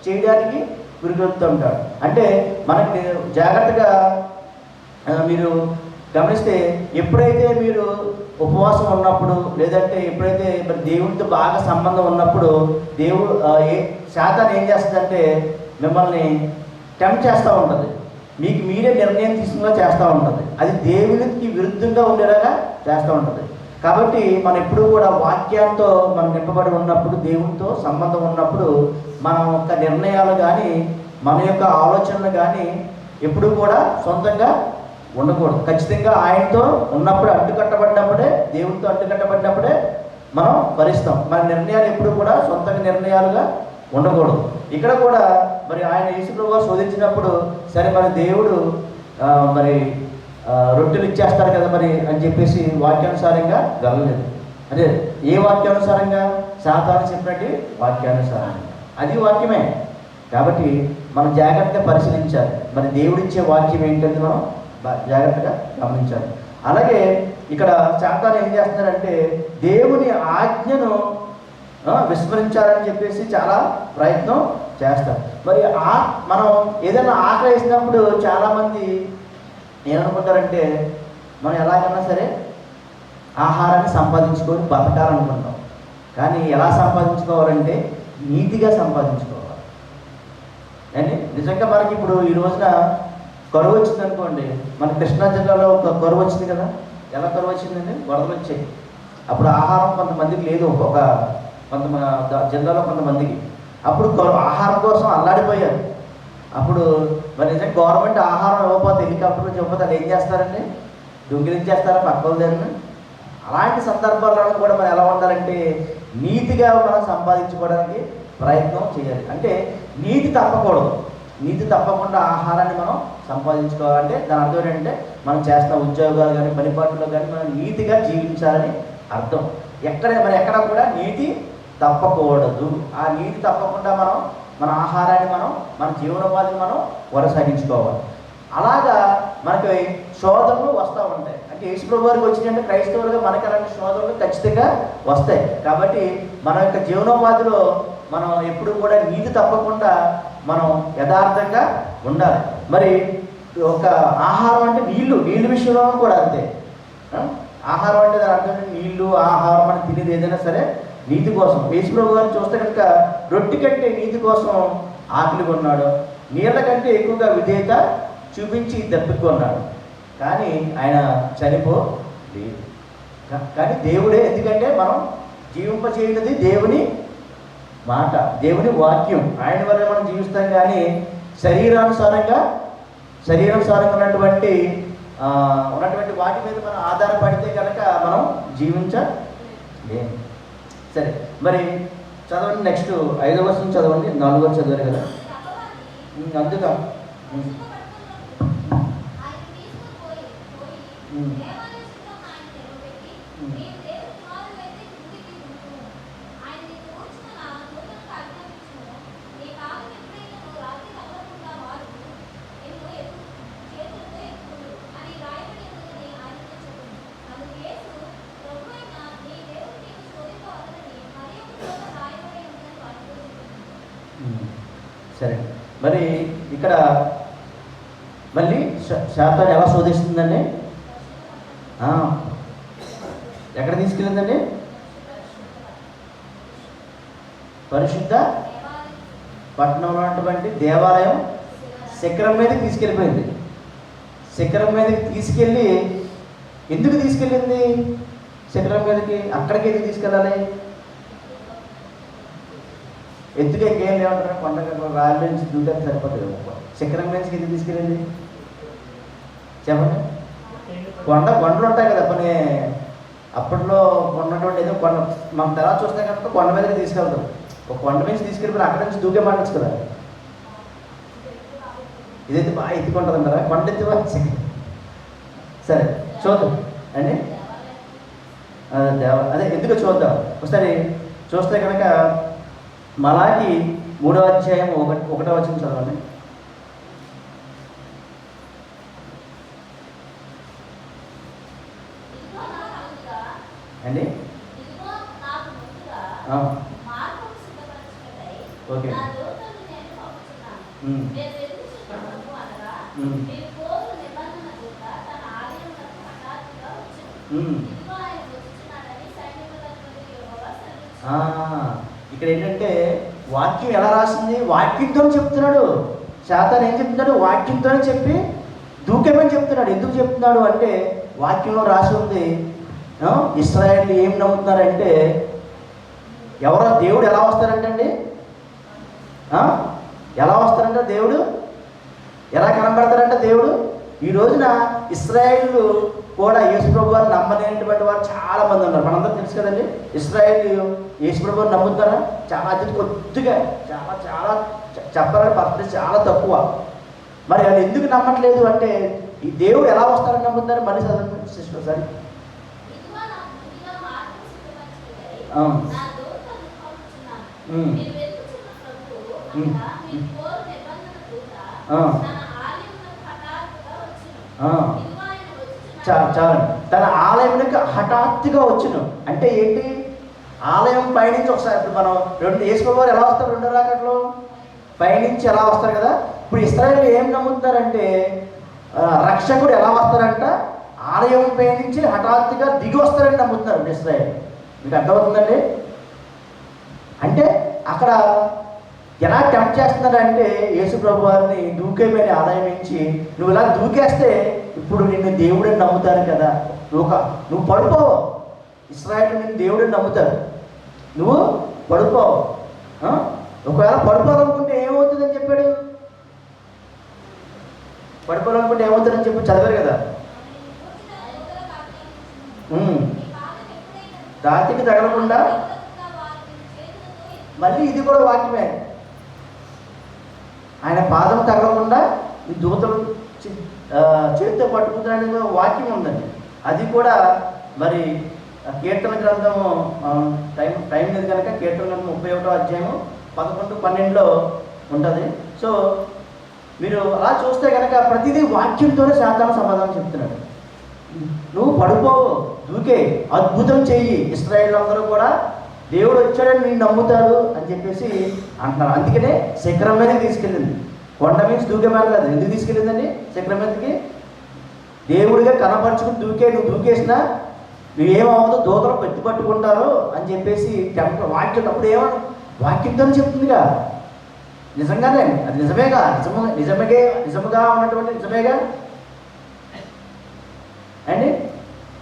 చేయడానికి పురుగులుపుతూ ఉంటాడు. అంటే మనకి జాగ్రత్తగా మీరు గమనిస్తే ఎప్పుడైతే మీరు ఉపవాసం ఉన్నప్పుడు, లేదంటే ఎప్పుడైతే మరి దేవునితో బాగా సంబంధం ఉన్నప్పుడు శాతాను ఏం చేస్తుందంటే మిమ్మల్ని టెంప్ట్ చేస్తూ ఉంటుంది. మీకు మీరే నిర్ణయం తీసుకునేలా చేస్తూ ఉంటుంది. అది దేవునికి విరుద్ధంగా ఉండేలాగా చేస్తూ ఉంటుంది. కాబట్టి మనం ఎప్పుడూ కూడా వాక్యంతో మనం నింపబడి ఉన్నప్పుడు, దేవునితో సంబంధం ఉన్నప్పుడు మన యొక్క నిర్ణయాలు కానీ మన యొక్క ఆలోచనలు కానీ ఎప్పుడూ కూడా సొంతంగా ఉండకూడదు. ఖచ్చితంగా ఆయనతో ఉన్నప్పుడు, అడ్డుకట్టబడినప్పుడే, దేవునితో అడ్డుకట్టబడినప్పుడే మనం భరిస్తాం. మన నిర్ణయాలు ఎప్పుడు కూడా సొంతంగా నిర్ణయాలుగా ఉండకూడదు. ఇక్కడ కూడా మరి ఆయన యేసు ప్రభువు శోధించినప్పుడు సరే మరి దేవుడు మరి రొట్టెలు ఇచ్చేస్తారు కదా మరి అని చెప్పేసి వాక్యానుసారంగా వెళ్ళలేదు. అదే ఏ వాక్యానుసారంగా? సాతాను చెప్పినట్టు వాక్యానుసారంగా. అది వాక్యమే. కాబట్టి మనం జాగ్రత్తగా పరిశీలించాలి. మరి దేవుడిచ్చే వాక్యం ఏంటంటే మనం జాగ్రత్తగా గమనించాలి. అలాగే ఇక్కడ సాతాను ఏం చేస్తున్నారంటే దేవుని ఆజ్ఞను విస్మరించాలని చెప్పేసి చాలా ప్రయత్నం చేస్తారు. మరి మనం ఏదైనా ఆశ్రయిస్తున్నప్పుడు చాలామంది ఏమనుకుంటారంటే మనం ఎలాగైనా సరే ఆహారాన్ని సంపాదించుకొని బతకాలనుకుంటాం. కానీ ఎలా సంపాదించుకోవాలంటే నీతిగా సంపాదించుకోవాలి. అంటే నిజంగా మనకి ఇప్పుడు ఈ రోజున కరువు వచ్చింది అనుకోండి. మన కృష్ణా జిల్లాలో ఒక కరువు వచ్చింది కదా. ఎలా కరువు వచ్చిందండి? వరదలు వచ్చాయి. అప్పుడు ఆహారం కొంతమందికి లేదు, జిల్లాలో కొంతమందికి. అప్పుడు ఆహారం కోసం అల్లాడిపోయారు. అప్పుడు మరి నిజంగా గవర్నమెంట్ ఆహారం ఇవ్వకపోతే, హెలికాప్టర్లో చెప్పకపోతే అది ఏం చేస్తారండి? దొంగిలించేస్తారా పక్కల దగ్గర? అలాంటి సందర్భాల్లో కూడా మనం ఎలా ఉండాలంటే నీతిగా మనం సంపాదించుకోవడానికి ప్రయత్నం చేయాలి. అంటే నీతి తప్పకూడదు. నీతి తప్పకుండా ఆహారాన్ని మనం సంపాదించుకోవాలంటే దాని అర్థం ఏంటంటే మనం చేస్తున్న ఉద్యోగాలు కానీ పనిపాట్లలో కానీ మనం నీతిగా జీవించాలని అర్థం. ఎక్కడ కూడా నీతి తప్పకూడదు. ఆ నీతి తప్పకుండా మనం మన ఆహారాన్ని మన జీవనోపాధిని మనం కొనసాగించుకోవాలి. అలాగా మనకి శోధనలు వస్తూ ఉంటాయి. అంటే యేసు ప్రభు వారికి వచ్చినాయంటే క్రైస్తవులుగా మనకి అలాంటి శోధనలు ఖచ్చితంగా వస్తాయి. కాబట్టి మన యొక్క జీవనోపాధిలో మనం ఎప్పుడు కూడా నీతి తప్పకుండా మనం యథార్థంగా ఉండాలి. మరి ఒక ఆహారం అంటే నీళ్ళు విషయంలో కూడా అంతే. ఆహారం అంటే దాని అర్థం నీళ్ళు, ఆహారం అని తినేది ఏదైనా సరే నీతి కోసం. యేసు ప్రభు గారిని చూస్తే కనుక రొట్టె కంటే నీతి కోసం ఆకలి కొన్నాడు, నీళ్ళ కంటే ఎక్కువగా విధేయత చూపించి దప్పికొన్నాడు. కానీ ఆయన చనిపోలేదు. కానీ దేవుడే, ఎందుకంటే మనం జీవింపచేయనిది దేవుని మాట, దేవుని వాక్యం. ఆయన వల్ల మనం జీవిస్తాం. కానీ శరీరానుసారంగా ఉన్నటువంటి వాటి మీద మనం ఆధారపడితే కనుక మనం జీవించలేము. సరే, మరి చదవండి. నెక్స్ట్ 5వ వచనం చదవండి. 4వ చదివారు కదా, అందుక సరే, మరి ఇక్కడ మళ్ళీ శాతాన్ని ఎలా శోధిస్తుందండి? ఎక్కడ తీసుకెళ్ళిందండి? పరిశుద్ధ పట్టణంలో ఉన్నటువంటి దేవాలయం శిఖరం మీదకి తీసుకెళ్ళిపోయింది. శిఖరం మీదకి తీసుకెళ్ళి ఎందుకు తీసుకెళ్ళింది? శిఖరం మీదకి అక్కడికి ఎందుకు తీసుకెళ్ళాలి? ఎత్తుగా ఇంకేం లేవంటారా? కొండ రాళ్ళ నుంచి దూకాక సరిపోతుంది. శిఖరం నుంచి ఎందుకు తీసుకెళ్ళింది చెప్పండి. కొండలు ఉంటాయి కదా కొన్ని, అప్పట్లో ఉన్నటువంటి ఏదో కొండ మనం తర్వాత చూస్తే కనుక కొండ మీదకి తీసుకెళ్తాం. ఒక కొండ నుంచి తీసుకెళ్ళిపోయి అక్కడి నుంచి దూకే మానచ్చు కదా. ఇదైతే బాగా ఎత్తుకుంటుంది అంటారా? కొండ ఎత్తి సరే చూద్దాం అండి. అదే ఎందుకో చూద్దాం ఒకసారి. చూస్తే కనుక మలాకి 3వ అధ్యాయం 1వ వచనం చదవండి. అండి ఓకే. ఇక్కడ ఏంటంటే వాక్యం ఎలా రాసింది? వాక్యంతో చెప్తున్నాడు. శాతాన్ ఏం చెప్తున్నాడు? వాక్యంతోనే చెప్పి దూకేమని చెప్తున్నాడు. ఎందుకు చెప్తున్నాడు అంటే వాక్యంలో రాసి ఉంది. ఇశ్రాయేలు ఏం నమ్ముతున్నారంటే ఎవరో దేవుడు ఎలా వస్తారంటండి? ఎలా వస్తారంట? దేవుడు ఎలా కనబడతారంట? దేవుడు ఈ రోజున ఇశ్రాయేలు కూడా యేసుప్రభు వారిని నమ్మలేనటువంటి వారు చాలా మంది ఉన్నారు. మనందరూ తెలుసు కదండి. ఇశ్రాయేలు యేసుప్రభు వారిని నమ్ముతారా? చాలా అతి కొద్దిగా, చాలా చాలా చెప్పాలంటే పర్సెంటేజ్ చాలా తక్కువ. మరి వాళ్ళు ఎందుకు నమ్మట్లేదు అంటే ఈ దేవుడు ఎలా వస్తారని నమ్ముతారు? మళ్ళీ చదవండి సిస్టర్ సరే. చాలండి. తన ఆలయంలోకి హఠాత్తుగా వచ్చును అంటే ఏంటి? ఆలయం పైనుంచి ఒకసారి ఇప్పుడు మనం యేసుప్రభువారు ఎలా వస్తారు? 2 రాకడలో పైనుంచి ఎలా వస్తారు కదా. ఇప్పుడు ఇశ్రాయేలు ఏం నమ్ముతున్నారంటే రక్షకుడు ఎలా వస్తారంట? ఆలయం పైనుంచి హఠాత్తుగా దిగి వస్తారని నమ్ముతున్నారు ఇశ్రాయేలు. మీకు అర్థమవుతుందండి? అంటే అక్కడ ఎలా టెంప్ట్ చేస్తున్నారంటే యేసుప్రభు వారిని దూకేమని ఆలయం నుంచి నువ్వు ఇలా దూకేస్తే ఇప్పుడు నిన్ను దేవుడని నమ్ముతారు కదా, నువ్వు పడిపోవు. ఇశ్రాయేలు నిన్ను దేవుడని నమ్ముతారు, నువ్వు పడిపోవు. ఒకవేళ పడిపోవాలనుకుంటే ఏమవుతుందని చెప్పాడు? పడిపోవాలనుకుంటే ఏమవుతుందని చెప్పి చదివారు కదా. రాతికి తగలకుండా, మళ్ళీ ఇది కూడా వాక్యమే, ఆయన పాదం తగలకుండా ఈ దూతలు చేతితో పట్టుకుంటాడనే వాక్యం ఉందండి. అది కూడా మరి కీర్తన గ్రంథము టైం లేదు కనుక కీర్తన గ్రంథం 31వ అధ్యాయము 11-12లో ఉంటుంది. సో మీరు అలా చూస్తే కనుక ప్రతిదీ వాక్యంతోనే శాతాను సమాధానం చెప్తున్నాడు. నువ్వు పడిపోవు, దూకే, అద్భుతం చెయ్యి. ఇశ్రాయేలు అందరూ కూడా దేవుడు వచ్చాడని నేను నమ్ముతాడు అని చెప్పేసి అంటున్నారు. అందుకనే శిఖరం మీదకి తీసుకెళ్ళింది. కొండ మీద దూకేమనలేదు. ఎందుకు తీసుకెళ్ళిందండి శిఖరం మీదకి? దేవుడిగా కనపరుచుకుని నువ్వు దూకేసినా నువ్వేమవుతుందో దూతలు పెట్టి పట్టుకుంటారు అని చెప్పేసి వాక్యం అప్పుడు వాక్యంతో చెప్తుందిగా. నిజంగానే అది నిజముగా ఉన్నటువంటి నిజమేగా.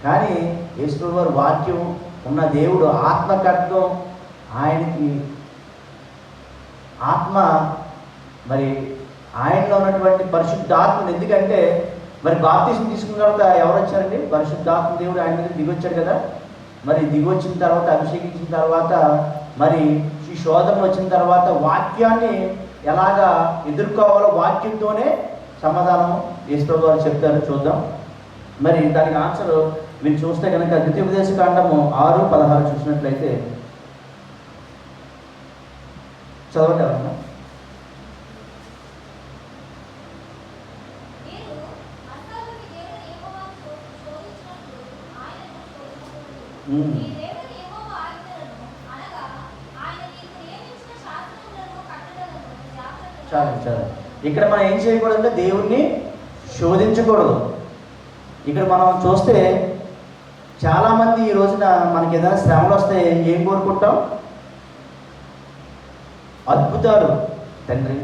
కానీ యేసు వారి వాక్యం ఉన్న దేవుడు ఆత్మకత్వం, ఆయనకి ఆత్మ, మరి ఆయనలో ఉన్నటువంటి పరిశుద్ధాత్మను, ఎందుకంటే మరి బాప్తిసం తీసుకున్న తర్వాత ఎవరు వచ్చారండి? పరిశుద్ధాత్మ దేవుడు ఆయన మీద దిగొచ్చాడు కదా. మరి దిగొచ్చిన తర్వాత, అభిషేకించిన తర్వాత, మరి ఈ శోధన వచ్చిన తర్వాత వాక్యాన్ని ఎలాగా ఎదుర్కోవాలో వాక్యంతోనే సమాధానం యేసు వారు చెప్తారు. చూద్దాం. మరి దానికి ఆన్సర్ మీరు చూస్తే కనుక ద్వితీయోపదేశకాండము 6:16 చూసినట్లయితే చదవండి ఎవరన్నా. చాలు చాలు. ఇక్కడ మనం ఏం చేయకూడదంటే దేవుణ్ణి శోధించకూడదు. ఇక్కడ మనం చూస్తే చాలామంది ఈ రోజున మనకి ఏదైనా శ్రమలు వస్తే ఏం కోరుకుంటాం? అద్భుతాలు. తండ్రి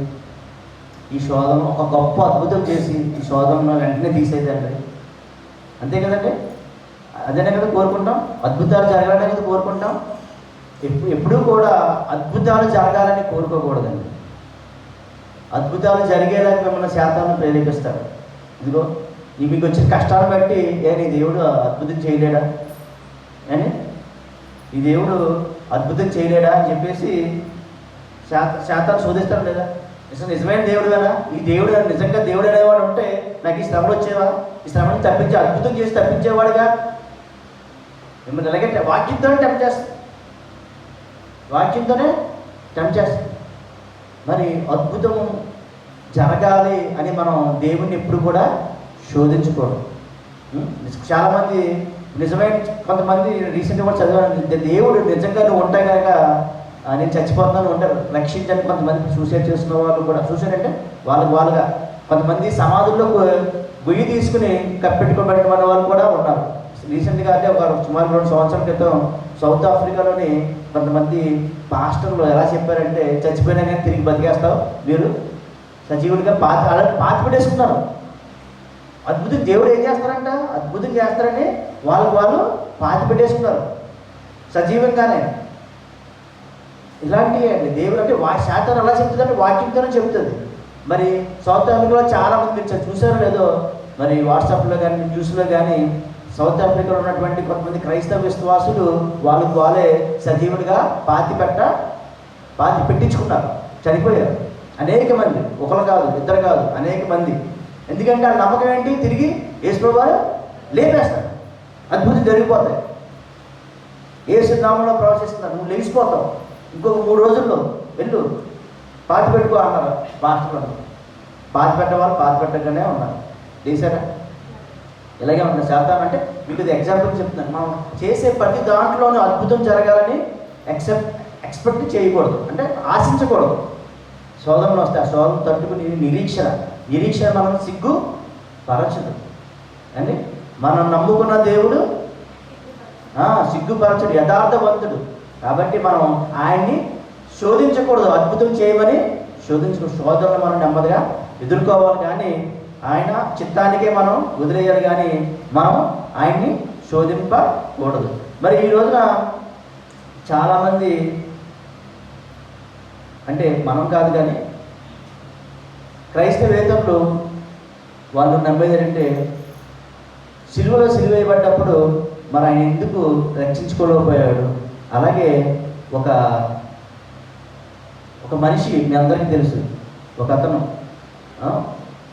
ఈ శోధన ఒక గొప్ప అద్భుతం చేసి ఈ శోధన వెంటనే తీసేది తండ్రి, అంతే కదండి? అదేనే కదా కోరుకుంటాం. అద్భుతాలు జరగాలని కదా కోరుకుంటాం. ఎప్పుడూ కూడా అద్భుతాలు జరగాలని కోరుకోకూడదండి. అద్భుతాలు జరిగేలాగా మిమ్మల్ని శాతాన్ని ప్రేరేపిస్తాడు. ఇదిగో మీకు వచ్చిన కష్టాన్ని బట్టి నీ దేవుడు అద్భుతం చేయలేడా అని, ఈ దేవుడు అద్భుతం చేయలేడా అని చెప్పేసి శాతాన్ని శోధిస్తాడు లేదా? అసలు నిజమైన దేవుడు కదా, ఈ దేవుడు నిజంగా దేవుడు అనేవాడు ఉంటే నాకు ఈ శ్రమలు వచ్చేవా? ఈ శ్రమని తప్పించే, అద్భుతం చేసి తప్పించేవాడుగా. మిమ్మల్ని ఎలాగంటే వాక్యంతోనే టెంప్ట్ చేస్తాడు, వాక్యంతోనే టెంప్ట్ చేస్తాడు. మరి అద్భుతం జరగాలి అని మనం దేవుణ్ణి ఎప్పుడు కూడా శోధించకూడదు. చాలామంది నిజమైన, కొంతమంది రీసెంట్గా కూడా చదివాను, దేవుడు నిజంగా నువ్వు ఉంటాయి కనుక నేను చచ్చిపోతున్నాను ఉంటారు, రక్షించని కొంతమంది సూసైడ్ చేసుకున్న వాళ్ళు కూడా. సూసైడ్ అంటే వాళ్ళుగా కొంతమంది సమాధుల్లో గొయ్యి తీసుకుని కప్పెట్టుకోబడిన వాళ్ళు కూడా ఉన్నారు. రీసెంట్గా అంటే ఒక సుమారు 2 సంవత్సరాల క్రితం సౌత్ ఆఫ్రికాలోని కొంతమంది పాస్టర్లు ఎలా చెప్పారంటే, చచ్చిపోయినా కానీ తిరిగి బతికేస్తావు, మీరు సజీవుడిగా పాతి పెట్టేసుకున్నారు. అద్భుతం దేవుడు ఏం చేస్తారంట? అద్భుతం చేస్తారని వాళ్ళు పాతి పెట్టేసుకున్నారు సజీవంగానే. ఇలాంటివి అండి దేవుడు అంటే శాతాన్ని ఎలా చెప్తుందంటే వాక్యంతోనే చెప్తుంది. మరి సౌత్ ఆఫ్రికాలో చాలామంది మీరు చూసారో లేదో, మరి వాట్సాప్లో కానీ న్యూస్లో కానీ సౌత్ ఆఫ్రికాలో ఉన్నటువంటి కొంతమంది క్రైస్తవ విశ్వాసులు వాళ్ళే సజీవుడిగా పాతి పెట్టించుకున్నారు, చనిపోయారు. అనేక మంది, ఒకరు కాదు, ఇద్దరు కాదు, అనేక మంది. ఎందుకంటే ఆ నమ్మకం ఏంటి? తిరిగి యేసు వారు లేపేస్తారు, అద్భుతం జరిగిపోతాయి. యేసు నామములో ప్రవేశిస్తున్నారు, నువ్వు లేచిపోతావు, ఇంకొక 3 రోజుల్లో వెళ్ళు పాతి పెట్టుకో అన్నారు పాస్టర్లు. పాతి పెట్టేవాళ్ళు పాతి పెట్టగానే ఉన్నారు, లేచారా? ఇలాగే ఉంటుంది శాతం. అంటే మీకు ఇది ఎగ్జాంపుల్ చెప్తున్నాను. మనం చేసే ప్రతి దాంట్లోనూ అద్భుతం జరగాలని ఎక్స్పెక్ట్ చేయకూడదు, అంటే ఆశించకూడదు. శోధనలు వస్తే ఆ శోధన తట్టుకుని నిరీక్షణ మనం సిగ్గు పరచదు అండి. మనం నమ్ముకున్న దేవుడు సిగ్గుపరచడు, యథార్థవంతుడు. కాబట్టి మనం ఆయన్ని శోధించకూడదు, అద్భుతం చేయమని శోధనలు మనం నెమ్మదిగా ఎదుర్కోవాలి. కానీ ఆయన చిత్తానికే మనం వదిలేయాలి, కానీ మనం ఆయన్ని శోధింపకూడదు. మరి ఈ రోజున చాలామంది, అంటే మనం కాదు కానీ క్రైస్తవేతరులు వాళ్ళు నమ్మేది ఏంటంటే, సిలువలో సిలువేయబడ్డప్పుడు మరి ఆయన ఎందుకు రక్షించుకోలేకపోయాడు. అలాగే ఒక మనిషి మీ అందరికీ తెలుసు, ఒక అతను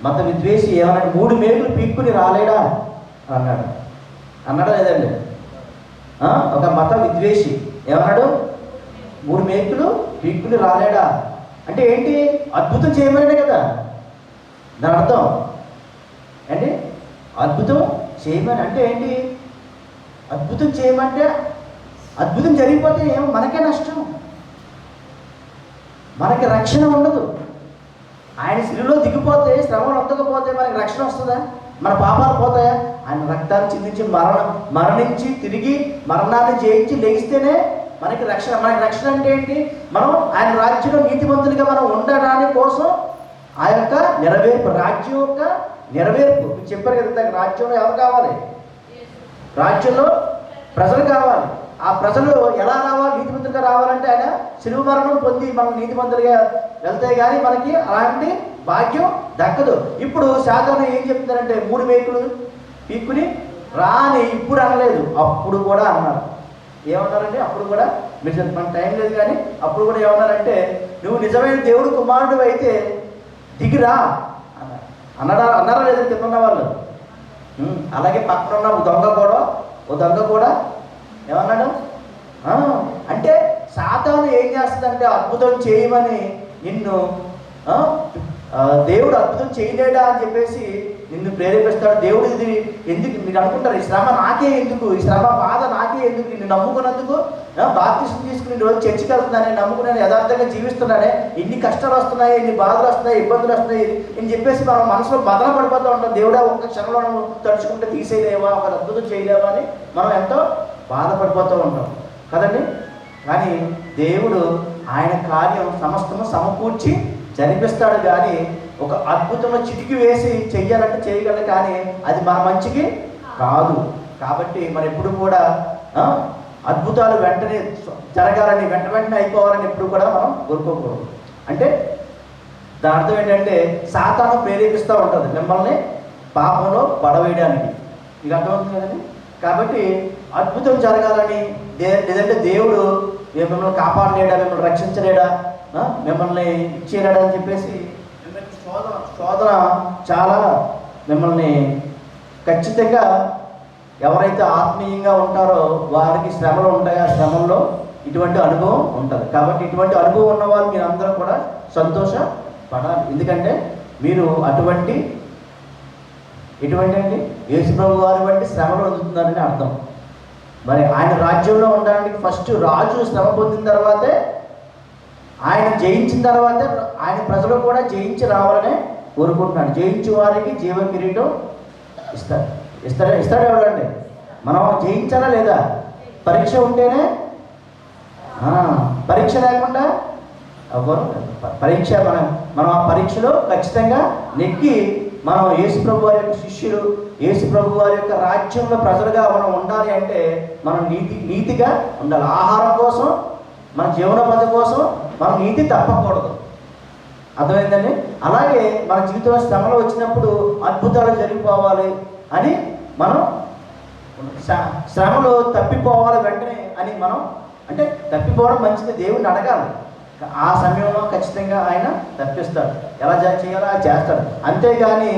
మత విద్వేషి ఏమన్నాడు? 3 మేకులు పీక్కుని రాలేడా అన్నాడా లేదండి? ఒక మత విద్వేషి ఏమన్నాడు? 3 మేకులు పీక్కుని రాలేడా అంటే ఏంటి? అద్భుతం చేయమనే కదా దాని అర్థం అండి. అద్భుతం చేయమని అంటే ఏంటి? అద్భుతం చేయమంటే అద్భుతం జరిగిపోతే ఏమో మనకే నష్టం, మనకి రక్షణ ఉండదు. ఆయన శిలువలో దిగిపోతే, శ్రమలు అందకపోతే మనకి రక్షణ వస్తుందా? మన పాపాలు పోతాయా? ఆయన రక్తాన్ని చిందించి మరణించి తిరిగి మరణాన్ని జయించి లేస్తేనే మనకి రక్షణ. మనకి రక్షణ అంటే ఏంటి? మనం ఆయన రాజ్యంలో నీతిమంతులుగా మనం ఉండడానికి కోసం ఆ యొక్క నెరవేర్పు, రాజ్యం యొక్క నెరవేర్పు. మీరు చెప్పారు కదా, రాజ్యంలో ఎవరు కావాలి? రాజ్యంలో ప్రజలు కావాలి. ఆ ప్రజలు ఎలా రావాలి? నీతిమంతులుగా రావాలంటే ఆయన శిలువ మరణం పొంది మనం నీతిమంతులుగా వెళ్తే కానీ మనకి అలాంటి భాగ్యం దక్కదు. ఇప్పుడు సాధారణ ఏం చెప్తున్నారంటే 3 మేకులు పీక్కుని రాని ఇప్పుడు అనలేదు, అప్పుడు కూడా అన్నారు. ఏమన్నారంటే అప్పుడు కూడా మీరు మన టైం లేదు కానీ అప్పుడు కూడా ఏమన్నారంటే నువ్వు నిజమైన దేవుడు కుమారుడు అయితే దిగిరా అన్నారా లేదా కింద ఉన్న వాళ్ళు. అలాగే పక్కన ఉన్న ఓ దొంగ కూడా ఏమన్నాడు అంటే సాతాను ఏం చేస్తుందంటే అద్భుతం చేయమని నిన్ను దేవుడు అద్భుతం చేయలేడా అని చెప్పేసి నిన్ను ప్రేరేపిస్తాడు. దేవుడు ఇది ఎందుకు మీరు అనుకుంటారు, ఈ శ్రమ నాకే ఎందుకు, ఈ శ్రమ బాధ నాకే ఎందుకు, నిన్ను నమ్ముకున్నందుకు బాప్తిసం తీసుకుని రోజు చర్చికి వెళ్తున్నానే, నమ్ముకున్నాను, యథార్థంగా జీవిస్తున్నానే, ఇన్ని కష్టాలు వస్తున్నాయి, ఇన్ని బాధలు వస్తున్నాయి, ఇబ్బందులు వస్తున్నాయి అని చెప్పేసి మనం మనసులో బదన పడిపోతూ ఉంటాం. దేవుడా ఒక్క క్షణంలో తడుచుకుంటే తీసేయలేవా, ఒక అద్భుతం చేయలేవా అని మనం ఎంతో బాధపడిపోతూ ఉంటాం కదండి. కానీ దేవుడు ఆయన కార్యం సమస్తము సమకూర్చి జరిపిస్తాడు. కానీ ఒక అద్భుతంలో చిటికి వేసి చెయ్యాలంటే చేయగలడు, కానీ అది మన మంచికి కాదు. కాబట్టి మరి ఎప్పుడు కూడా అద్భుతాలు వెంటనే జరగాలని వెంటనే అయిపోవాలని ఎప్పుడు కూడా మనం కోరుకోకూడదు. అంటే దాని అర్థం ఏంటంటే సాతాను ప్రేరేపిస్తూ ఉంటుంది మిమ్మల్ని పాపంలో పడవేయడానికి. మీకు అర్థమవుతుంది కదండి. కాబట్టి అద్భుతం జరగాలని లేదంటే దేవుడు మిమ్మల్ని కాపాడలేడా, మిమ్మల్ని రక్షించలేడా, మిమ్మల్ని ఇచ్చేయలేడా అని చెప్పేసి శోధన చాలా మిమ్మల్ని ఖచ్చితంగా ఎవరైతే ఆత్మీయంగా ఉంటారో వారికి శ్రమలు ఉంటాయి. ఆ శ్రమంలో ఇటువంటి అనుభవం ఉంటుంది. కాబట్టి ఇటువంటి అనుభవం ఉన్న వాళ్ళు మీరు అందరూ కూడా సంతోషపడాలి. ఎందుకంటే మీరు ఎటువంటి అండి యేసు ప్రభు వారి బట్టి శ్రమలు పొందుతున్నారని అర్థం. మరి ఆయన రాజ్యంలో ఉండడానికి ఫస్ట్ రాజు శ్రమ పొందిన తర్వాతే, ఆయన జయించిన తర్వాతే ఆయన ప్రజలు కూడా జయించి రావాలని కోరుకుంటున్నాడు. జయించు వారికి జీవ కిరీటం ఇస్తాడు ఎవరండి? మనం జయించాలా లేదా? పరీక్ష ఉంటేనే, పరీక్ష లేకుండా పరీక్ష మనం ఆ పరీక్షలో ఖచ్చితంగా నెగ్గి మనం యేసు ప్రభు వారి యొక్క శిష్యులు, యేసు ప్రభు వారి యొక్క రాజ్యంలో ప్రజలుగా మనం ఉండాలి అంటే మనం నీతిగా ఉండాలి. ఆహారం కోసం, మన జీవనోపాధి కోసం మనం నీతి తప్పకూడదు. అర్థమైందండి. అలాగే మన జీవితంలో శ్రమలు వచ్చినప్పుడు అద్భుతాలు జరిగిపోవాలి అని మనం శ్రమలు తప్పిపోవాలి వెంటనే అని మనం అంటే తప్పిపోవడం మంచిది, దేవుడిని అడగాలి. ఆ సమయంలో ఖచ్చితంగా ఆయన తప్పిస్తాడు. ఎలా చేయాలో అది చేస్తాడు. అంతేగాని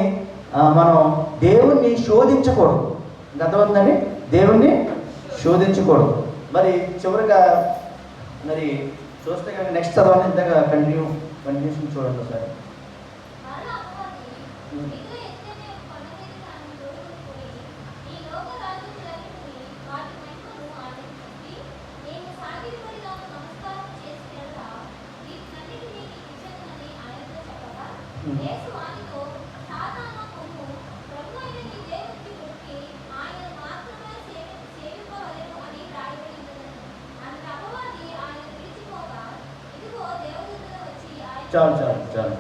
మనం దేవుణ్ణి శోధించకూడదు. అర్థమవుతుందండి. దేవుణ్ణి శోధించకూడదు. మరి చివరిగా మరి చూస్తే కానీ నెక్స్ట్ చదవాలి. ఇంతగా కంటిన్యూషన్ చూడండి ఒకసారి. చాలు.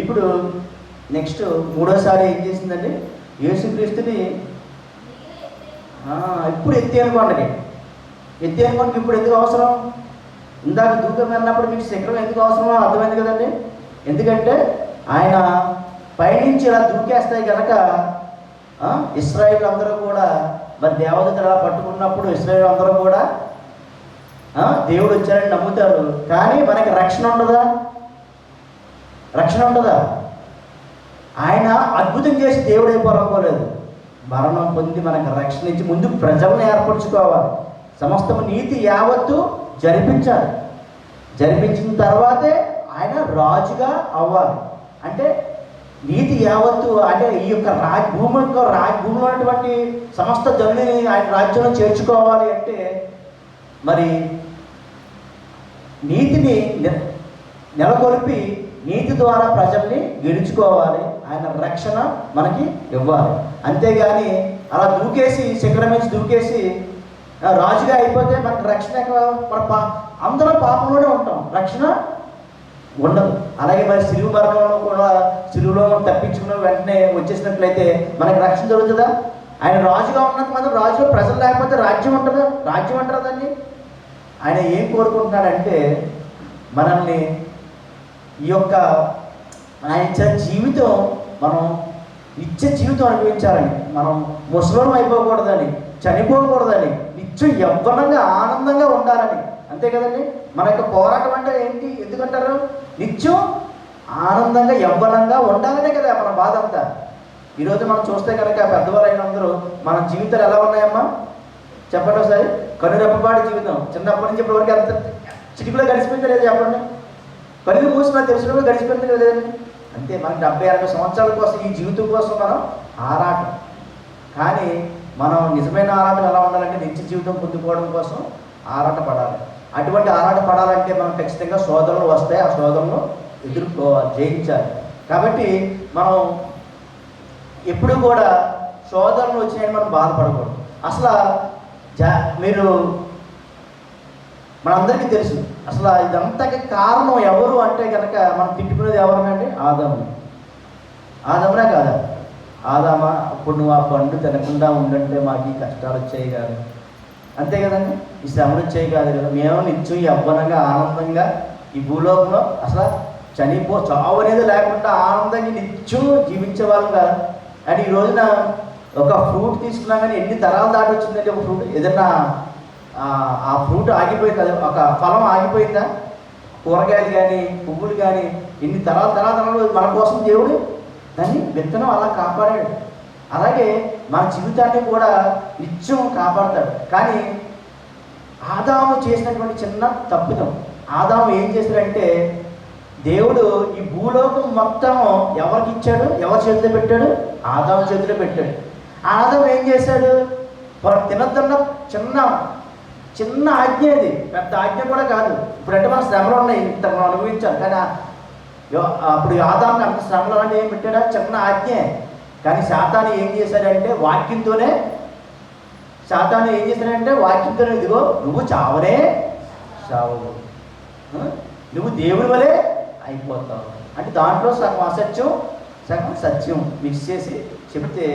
ఇప్పుడు నెక్స్ట్ మూడోసారి ఏం చేసిందండి? యేసుక్రీస్తుని ఇప్పుడు ఎత్తి అనుకోండి ఇప్పుడు ఎందుకు అవసరం? ఇందాక దూకం వెళ్ళినప్పుడు మీకు శిఖరం ఎందుకు అవసరమో అర్థమైంది కదండి. ఎందుకంటే ఆయన పైనుంచి ఇలా దూకేస్తాయి కనుక ఇశ్రాయేలు అందరూ కూడా మరి దేవదూతలు అలా పట్టుకున్నప్పుడు ఇశ్రాయేలు అందరూ కూడా దేవుడు వచ్చారని నమ్ముతారు. కానీ మనకి రక్షణ ఉండదా? ఆయన అద్భుతం చేసి దేవుడు అయిపోవాలనుకోలేదు. మరణం పొంది మనకు రక్షణ ఇచ్చి ముందు ప్రజలను ఏర్పరచుకోవాలి. సమస్తము నీతి యావత్తు జరిపించాలి. జరిపించిన తర్వాతే ఆయన రాజుగా అవ్వాలి. అంటే నీతి యావత్తు అంటే ఈ యొక్క భూమిలో ఉన్నటువంటి సమస్త జనులని ఆయన రాజ్యంలో చేర్చుకోవాలి అంటే మరి నీతిని నెలకొల్పి నీతి ద్వారా ప్రజల్ని గెలుచుకోవాలి. ఆయన రక్షణ మనకి ఇవ్వాలి. అంతేగాని అలా దూకేసి శిఖరం నుంచి దూకేసి రాజుగా అయిపోతే మనకి రక్షణ అందరం పాపంలోనే ఉంటాం, రక్షణ ఉండదు. అలాగే మరి సిలువ మరణంలో కూడా సిలువలో తప్పించుకున్న వెంటనే వచ్చేసినట్లయితే మనకి రక్షణ దొరుకుతుందా? ఆయన రాజుగా ఉన్నంత మాత్రం రాజులో ప్రజలు లేకపోతే రాజ్యం ఉంటుందా? రాజ్యం అంటారా దాన్ని? ఆయన ఏం కోరుకుంటున్నాడంటే మనల్ని ఈ యొక్క ఆయన ఇచ్చిన జీవితం మనం నిత్య జీవితం అనుభవించాలని, మనం ముసలం అయిపోకూడదని, చనిపోకూడదని, నిత్యం యవ్వనంగా ఆనందంగా ఉండాలని. అంతే కదండి. మన యొక్క పోరాటం అంటే ఏంటి? ఎందుకంటారు? నిత్యం ఆనందంగా యవ్వనంగా ఉండాలనే కదా మన బాధ అంతా. ఈరోజు మనం చూస్తే కనుక పెద్దవాళ్ళైన అందరూ మన జీవితాలు ఎలా ఉన్నాయమ్మా చెప్పండి ఒకసారి. కనురెప్పపాటి జీవితం చిన్నప్పటి నుంచి ఇప్పటివరకు ఎంత చిటికలో గడిచిపోయిందో లేదు చెప్పండి. కనులు మూసి మనకు తెలిసినప్పుడు గడిచిపోయింది కదా లేదండి. అంతే. మనకి 70-80 సంవత్సరాల కోసం ఈ జీవితం కోసం మనం ఆరాటం. కానీ మనం నిజమైన ఆరాటం ఎలా ఉండాలంటే నిత్య జీవితం పొందుకోవడం కోసం ఆరాట పడాలి. అటువంటి ఆరాట పడాలంటే మనం ఖచ్చితంగా శోధనలు వస్తాయి. ఆ శోధనలు ఎదుర్కోవాలి, జయించాలి. కాబట్టి మనం ఎప్పుడు కూడా శోధనలు వచ్చినాయని మనం బాధపడకూడదు. అసలు మీరు మనందరికీ తెలుసు అసలు ఇదంతకి కారణం ఎవరు అంటే కనుక మనం తిట్టుకునేది ఎవరనండి? ఆదామునే కాదా? ఆదామా అప్పుడు నువ్వు ఆ పండు తినకుండా ఉండంటే మాకు ఈ కష్టాలు వచ్చాయి కాదు, అంతే కదండి, ఈ శ్రమలు వచ్చాయి కాదు కదా. మేము నిత్యం యవ్వనంగా ఆనందంగా ఈ భూలోకంలో అసలు చావు అనేది లేకుండా ఆనందంగా నిత్యం జీవించే వాళ్ళం కాదు. అండ్ ఈ రోజున ఒక ఫ్రూట్ తీసుకున్నా కానీ ఎన్ని తరాలు దాటి వచ్చిందంటే ఒక ఫ్రూట్ ఏదన్నా ఆ ఫ్రూట్ ఆగిపోయింది, అది ఒక ఫలం ఆగిపోయిందా? కూరగాయలు కానీ పువ్వులు కానీ ఎన్ని తరాలు మన కోసం దేవుడు దాన్ని విత్తనం అలా కాపాడాడు. అలాగే మన జీవితాన్ని కూడా నిత్యం కాపాడతాడు. కానీ ఆదాము చేసినటువంటి చిన్న తప్పిదం. ఆదాము ఏం చేశాడంటే దేవుడు ఈ భూలోకం మొత్తం ఎవరికి ఇచ్చాడు? ఎవరి చేతిలో పెట్టాడు? ఆదాము చేతిలో పెట్టాడు. ఆదాము ఏం చేశాడు? తినద్దన్న చిన్న ఆజ్ఞ, అది పెద్ద ఆజ్ఞ కూడా కాదు. ఇప్పుడంటే మన శ్రమలు ఉన్నాయి, ఇంత మనం అనుభవించాలి. కానీ అప్పుడు ఆదాముని అంత శ్రమలు అంటే ఏం పెట్టాడా? చిన్న ఆజ్ఞే. కానీ సాతాను ఏం చేశాడంటే వాక్యంతోనే ఇదిగో నువ్వు చావనే చావు, నువ్వు దేవుడి వలే అయిపోతావు అంటే దాంట్లో సగం అసత్యం సగం సత్యం మిక్స్ చేసి చెప్తే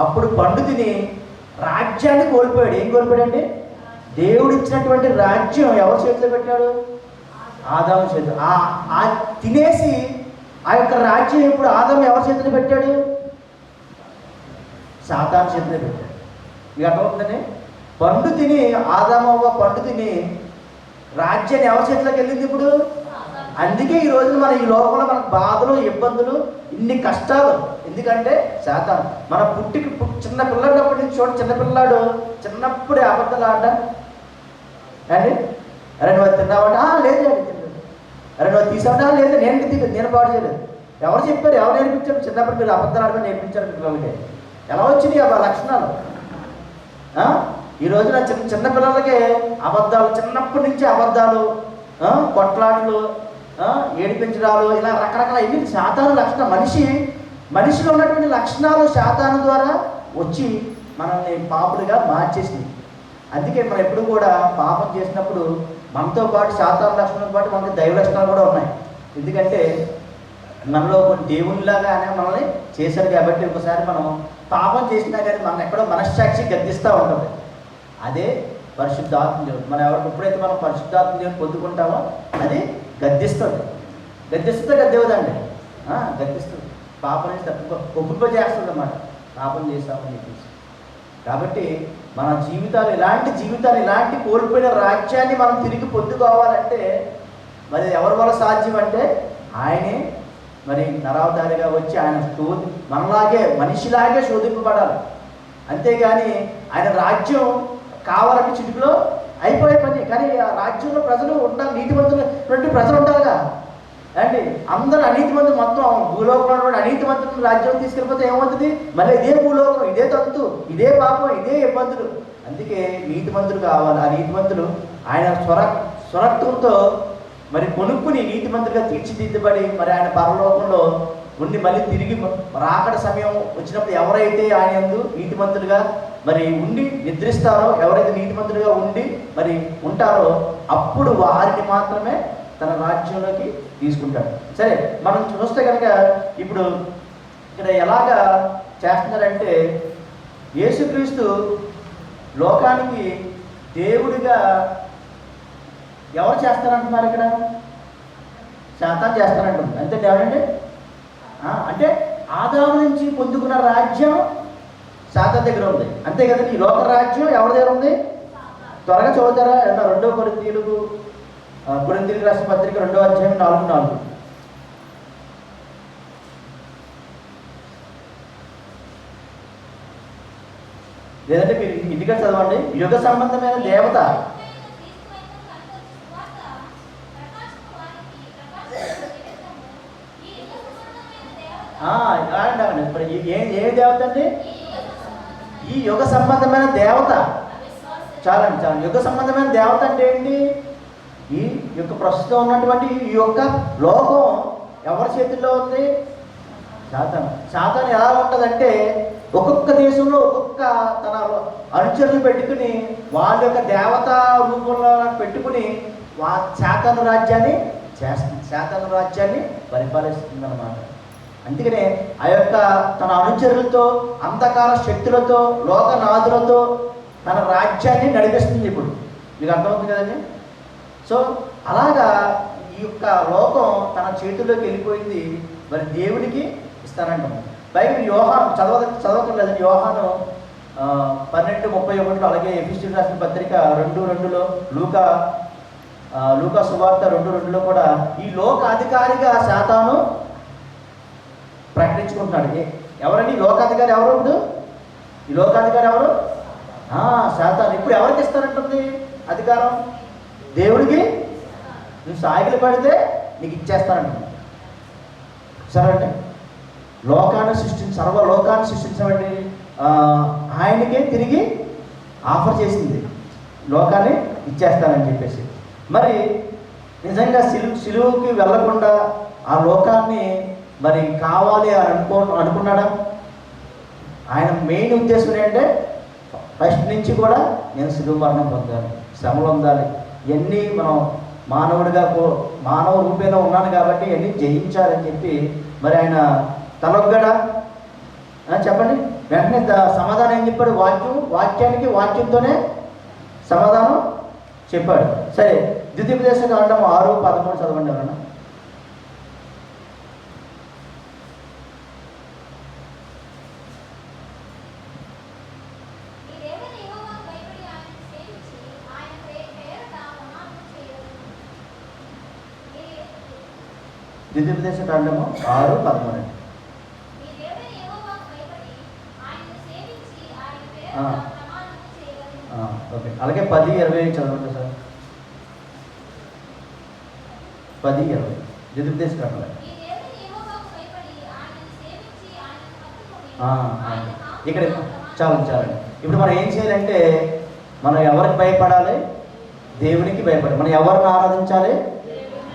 అప్పుడు పండు తిని రాజ్యాన్ని కోల్పోయాడు. ఏం కోల్పోయాడండి? దేవుడు ఇచ్చినటువంటి రాజ్యం ఎవరి చేతిలో పెట్టాడు? ఆదాము చేతిలో. ఆ తినేసి ఆ యొక్క రాజ్యం ఇప్పుడు ఆదాము ఎవరి చేతిలో పెట్టాడు? సాతాను చేతిలో పెట్టాడు. ఇక అర్థమవుతుందని పండు తిని ఆదామవ్వ పండు తిని రాజ్యాన్ని ఎవరి చేతిలోకి వెళ్ళింది ఇప్పుడు? అందుకే ఈ రోజు మన ఈ లోకంలో మనకు బాధలు, ఇబ్బందులు, ఇన్ని కష్టాలు. ఎందుకంటే శాతం మన చిన్న పిల్లడినప్పటి నుంచి చూడండి, చిన్నపిల్లాడు చిన్నప్పుడే అబద్ధాలు ఆడ అండి. అరే నువ్వు తిన్నావంటే లేదు తిన్నాడు. అరే నువ్వు తీసావంటే లేదు నేను పాడు చేయలేదు. ఎవరు చెప్పారు? ఎవరు నేర్పించారు? చిన్నప్పుడు మీరు అబద్ధాలు ఆడమని నేర్పించారు పిల్లలకి. ఎలా వచ్చినాయి ఆ లక్షణాలు? ఈ రోజున చిన్న పిల్లలకి అబద్ధాలు, చిన్నప్పటి నుంచి అబద్ధాలు, కొట్లాట్లు, ఏడిపించడాలు, ఇలా రకరకాల ఇవి శాతాను లక్షణం. మనిషిలో ఉన్నటువంటి లక్షణాలు శాతాను ద్వారా వచ్చి మనల్ని పాపులుగా మార్చేసింది. అందుకే మనం ఎప్పుడు కూడా పాపం చేసినప్పుడు మనతో పాటు శాతాను లక్షణాలతో పాటు మనకి దైవ లక్షణాలు కూడా ఉన్నాయి. ఎందుకంటే మనలో కొన్ని దేవునిలాగా అనే మనల్ని చేశారు కాబట్టి ఒకసారి మనం పాపం చేసినా కానీ మనం ఎక్కడో మనశ్శాక్షి గద్దిస్తూ ఉంటుంది. అదే పరిశుద్ధాత్మ దేవుడు. మనం ఎప్పుడైతే మనం పరిశుద్ధాత్మ దేవుడు పొందుకుంటామో అది గద్దిస్తుంది గద్దేవదండి, గద్దిస్తుంది. పాపం నుంచి ఒప్పింపజేస్తుంది అన్నమాట. పాపం చేస్తామని చెప్పేసి. కాబట్టి మన జీవితాలు ఇలాంటి కోల్పోయిన రాజ్యాన్ని మనం తిరిగి పొందుకోవాలంటే మరి ఎవరి వల్ల సాధ్యం అంటే ఆయనే మరి నరావతారిగా వచ్చి ఆయన మనలాగే మనిషిలాగే శోధింపబడాలి. అంతేగాని ఆయన రాజ్యం కావాలంటే చిటికలో అయిపోయే పని. కానీ ఆ రాజ్యంలో ప్రజలు ఉండాలి, నీతిమంతులు ప్రజలు ఉండాలిగా అండి. అందరూ అనీతిమంతులు, మొత్తం భూలోకంలో అనీతిమంతులు రాజ్యం తీసుకెళ్ళిపోతే ఏమవుతుంది? మళ్ళీ ఇదే భూలోకం, ఇదే తంతు, ఇదే పాపం, ఇదే ఇబ్బందులు. అందుకే నీతిమంతులు కావాలి. ఆ నీతిమంతులు ఆయన స్వరక్తంతో మరి కొనుక్కుని నీతిమంతులుగా తీర్చిదిద్దబడి మరి ఆయన పరలోకంలో ఉండి మళ్ళీ తిరిగి రాకడ సమయం వచ్చినప్పుడు ఎవరైతే ఆయన యందు నీతిమంతులుగా మరి ఉండి నిద్రిస్తారో, ఎవరైతే నీతిమంతులుగా ఉండి మరి ఉంటారో అప్పుడు వారిని మాత్రమే తన రాజ్యంలోకి తీసుకుంటాడు. సరే, మనం చూస్తే కనుక ఇప్పుడు ఇక్కడ ఎలాగా చేస్తున్నారంటే యేసుక్రీస్తు లోకానికి దేవుడిగా ఎవరు చేస్తారంటున్నారు ఇక్కడ? శాతాన్ చేస్తారంటుంది. అంతే ఎవరండి? అంటే ఆదాము నుంచి పొందుకున్న రాజ్యం శాతాన్ దగ్గర ఉంది, అంతే కదండి. ఈ లోక రాజ్యం ఎవరి దగ్గర ఉంది? త్వరగా చదువుతారా? 2 కొరింథీయులకు రాసిన పత్రిక 2వ అధ్యాయం 4:4. లేదంటే మీరు ఇంటికి చదవండి. యుగ సంబంధమైన దేవత. ఇప్పుడు ఏ దేవత అండి? ఈ యుగ సంబంధమైన దేవత. చాలండి. యుగ సంబంధమైన దేవత అంటే ఏంటి? ఈ యొక్క ప్రస్తుతం ఉన్నటువంటి ఈ యొక్క లోకం ఎవరి చేతుల్లో ఉంది? శాతాన్ ఎలా ఉంటుందంటే ఒక్కొక్క దేశంలో ఒక్కొక్క తన అనుచరులు పెట్టుకుని వాళ్ళ యొక్క దేవతా రూపంలో పెట్టుకుని శాతాను రాజ్యాన్ని పరిపాలిస్తుంది అన్నమాట. అందుకనే ఆ యొక్క తన అనుచరులతో, అంధకార శక్తులతో, లోకనాథులతో తన రాజ్యాన్ని నడిపిస్తుంది. ఇప్పుడు మీకు అర్థమవుతుంది కదండి. సో అలాగా ఈ యొక్క లోకం తన చేతుల్లోకి వెళ్ళిపోయింది. మరి దేవుడికి ఇస్తానంటాం. బైబిల్ యోహాను చదవకలేదండి. యోహాను 12:31, అలాగే ఎఫెసీయులకు రాసిన పత్రిక 2:2, లూకా సువార్త 2:2 కూడా ఈ లోక అధికారిగా శాతాను ప్రకటించుకుంటున్నాడు. ఎవరండి లోకాధికారి? ఎవరు? ఈ లోకాధికారి ఎవరు? శాతాను. ఇప్పుడు ఎవరికి ఇస్తానంటుంది అధికారం? దేవుడికి. నువ్వు సాగిలు పడితే నీకు ఇచ్చేస్తానంటుంది. సరే అండి. సర్వలోకాన్ని సృష్టించబడి ఆయనకే తిరిగి ఆఫర్ చేసింది, లోకాన్ని ఇచ్చేస్తానని చెప్పేసి. మరి నిజంగా సిలువుకి వెళ్ళకుండా ఆ లోకాన్ని మరి కావాలి అని అనుకున్నాడా? ఆయన మెయిన్ ఉద్దేశం ఏంటంటే ఫస్ట్ నుంచి కూడా నేను సిలువ మరణం పొందాలి, శ్రమలు పొందాలి, ఇవన్నీ మనం మానవ రూపేణ ఉన్నాను కాబట్టి ఇవన్నీ జయించాలని చెప్పి మరి ఆయన తలొగ్గడా? చెప్పండి. వెంటనే సమాధానం ఏం చెప్పాడు? వాక్యంతోనే సమాధానం చెప్పాడు. సరే, ద్వితీయోపదేశకాండం 6:13 చదవండి ఎవరన్నా. ద్వితీయోపదేశకాండము 6:13. ఓకే. అలాగే 10:20 చదవండి సార్. 10:20 ద్వితీయోపదేశకాండం. ఇక్కడ చాలండి. ఇప్పుడు మనం ఏం చేయాలంటే మనం ఎవరికి భయపడాలి? దేవునికి భయపడాలి. మనం ఎవరిని ఆరాధించాలి?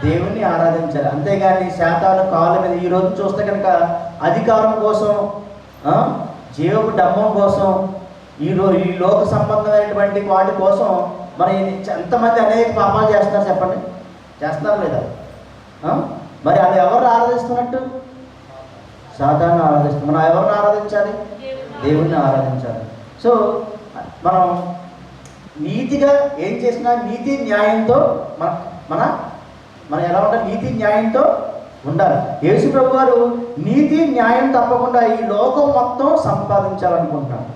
దేవుణ్ణి ఆరాధించాలి. అంతేగాని శాతాను కాళ్ళ మీద ఈరోజు చూస్తే కనుక అధికారం కోసం, జీవపు డమ్మం కోసం, ఈ లోక సంబంధమైనటువంటి వాటి కోసం మరి ఎంతమంది అనేక పాపాలు చేస్తున్నారు చెప్పండి. చేస్తున్నారు లేదా? మరి అది ఎవరు ఆరాధిస్తున్నట్టు? శాతాన్ని ఆరాధిస్తున్నాం. మనం ఎవరిని ఆరాధించాలి? దేవుణ్ణి ఆరాధించాలి. సో మనం నీతిగా ఏం చేసినా నీతి న్యాయంతో మనం ఎలా ఉండాలి? నీతి న్యాయంతో ఉండాలి. యేసు ప్రభు గారు నీతి న్యాయం తప్పకుండా ఈ లోకం మొత్తం సంపాదించాలనుకుంటున్నాడు,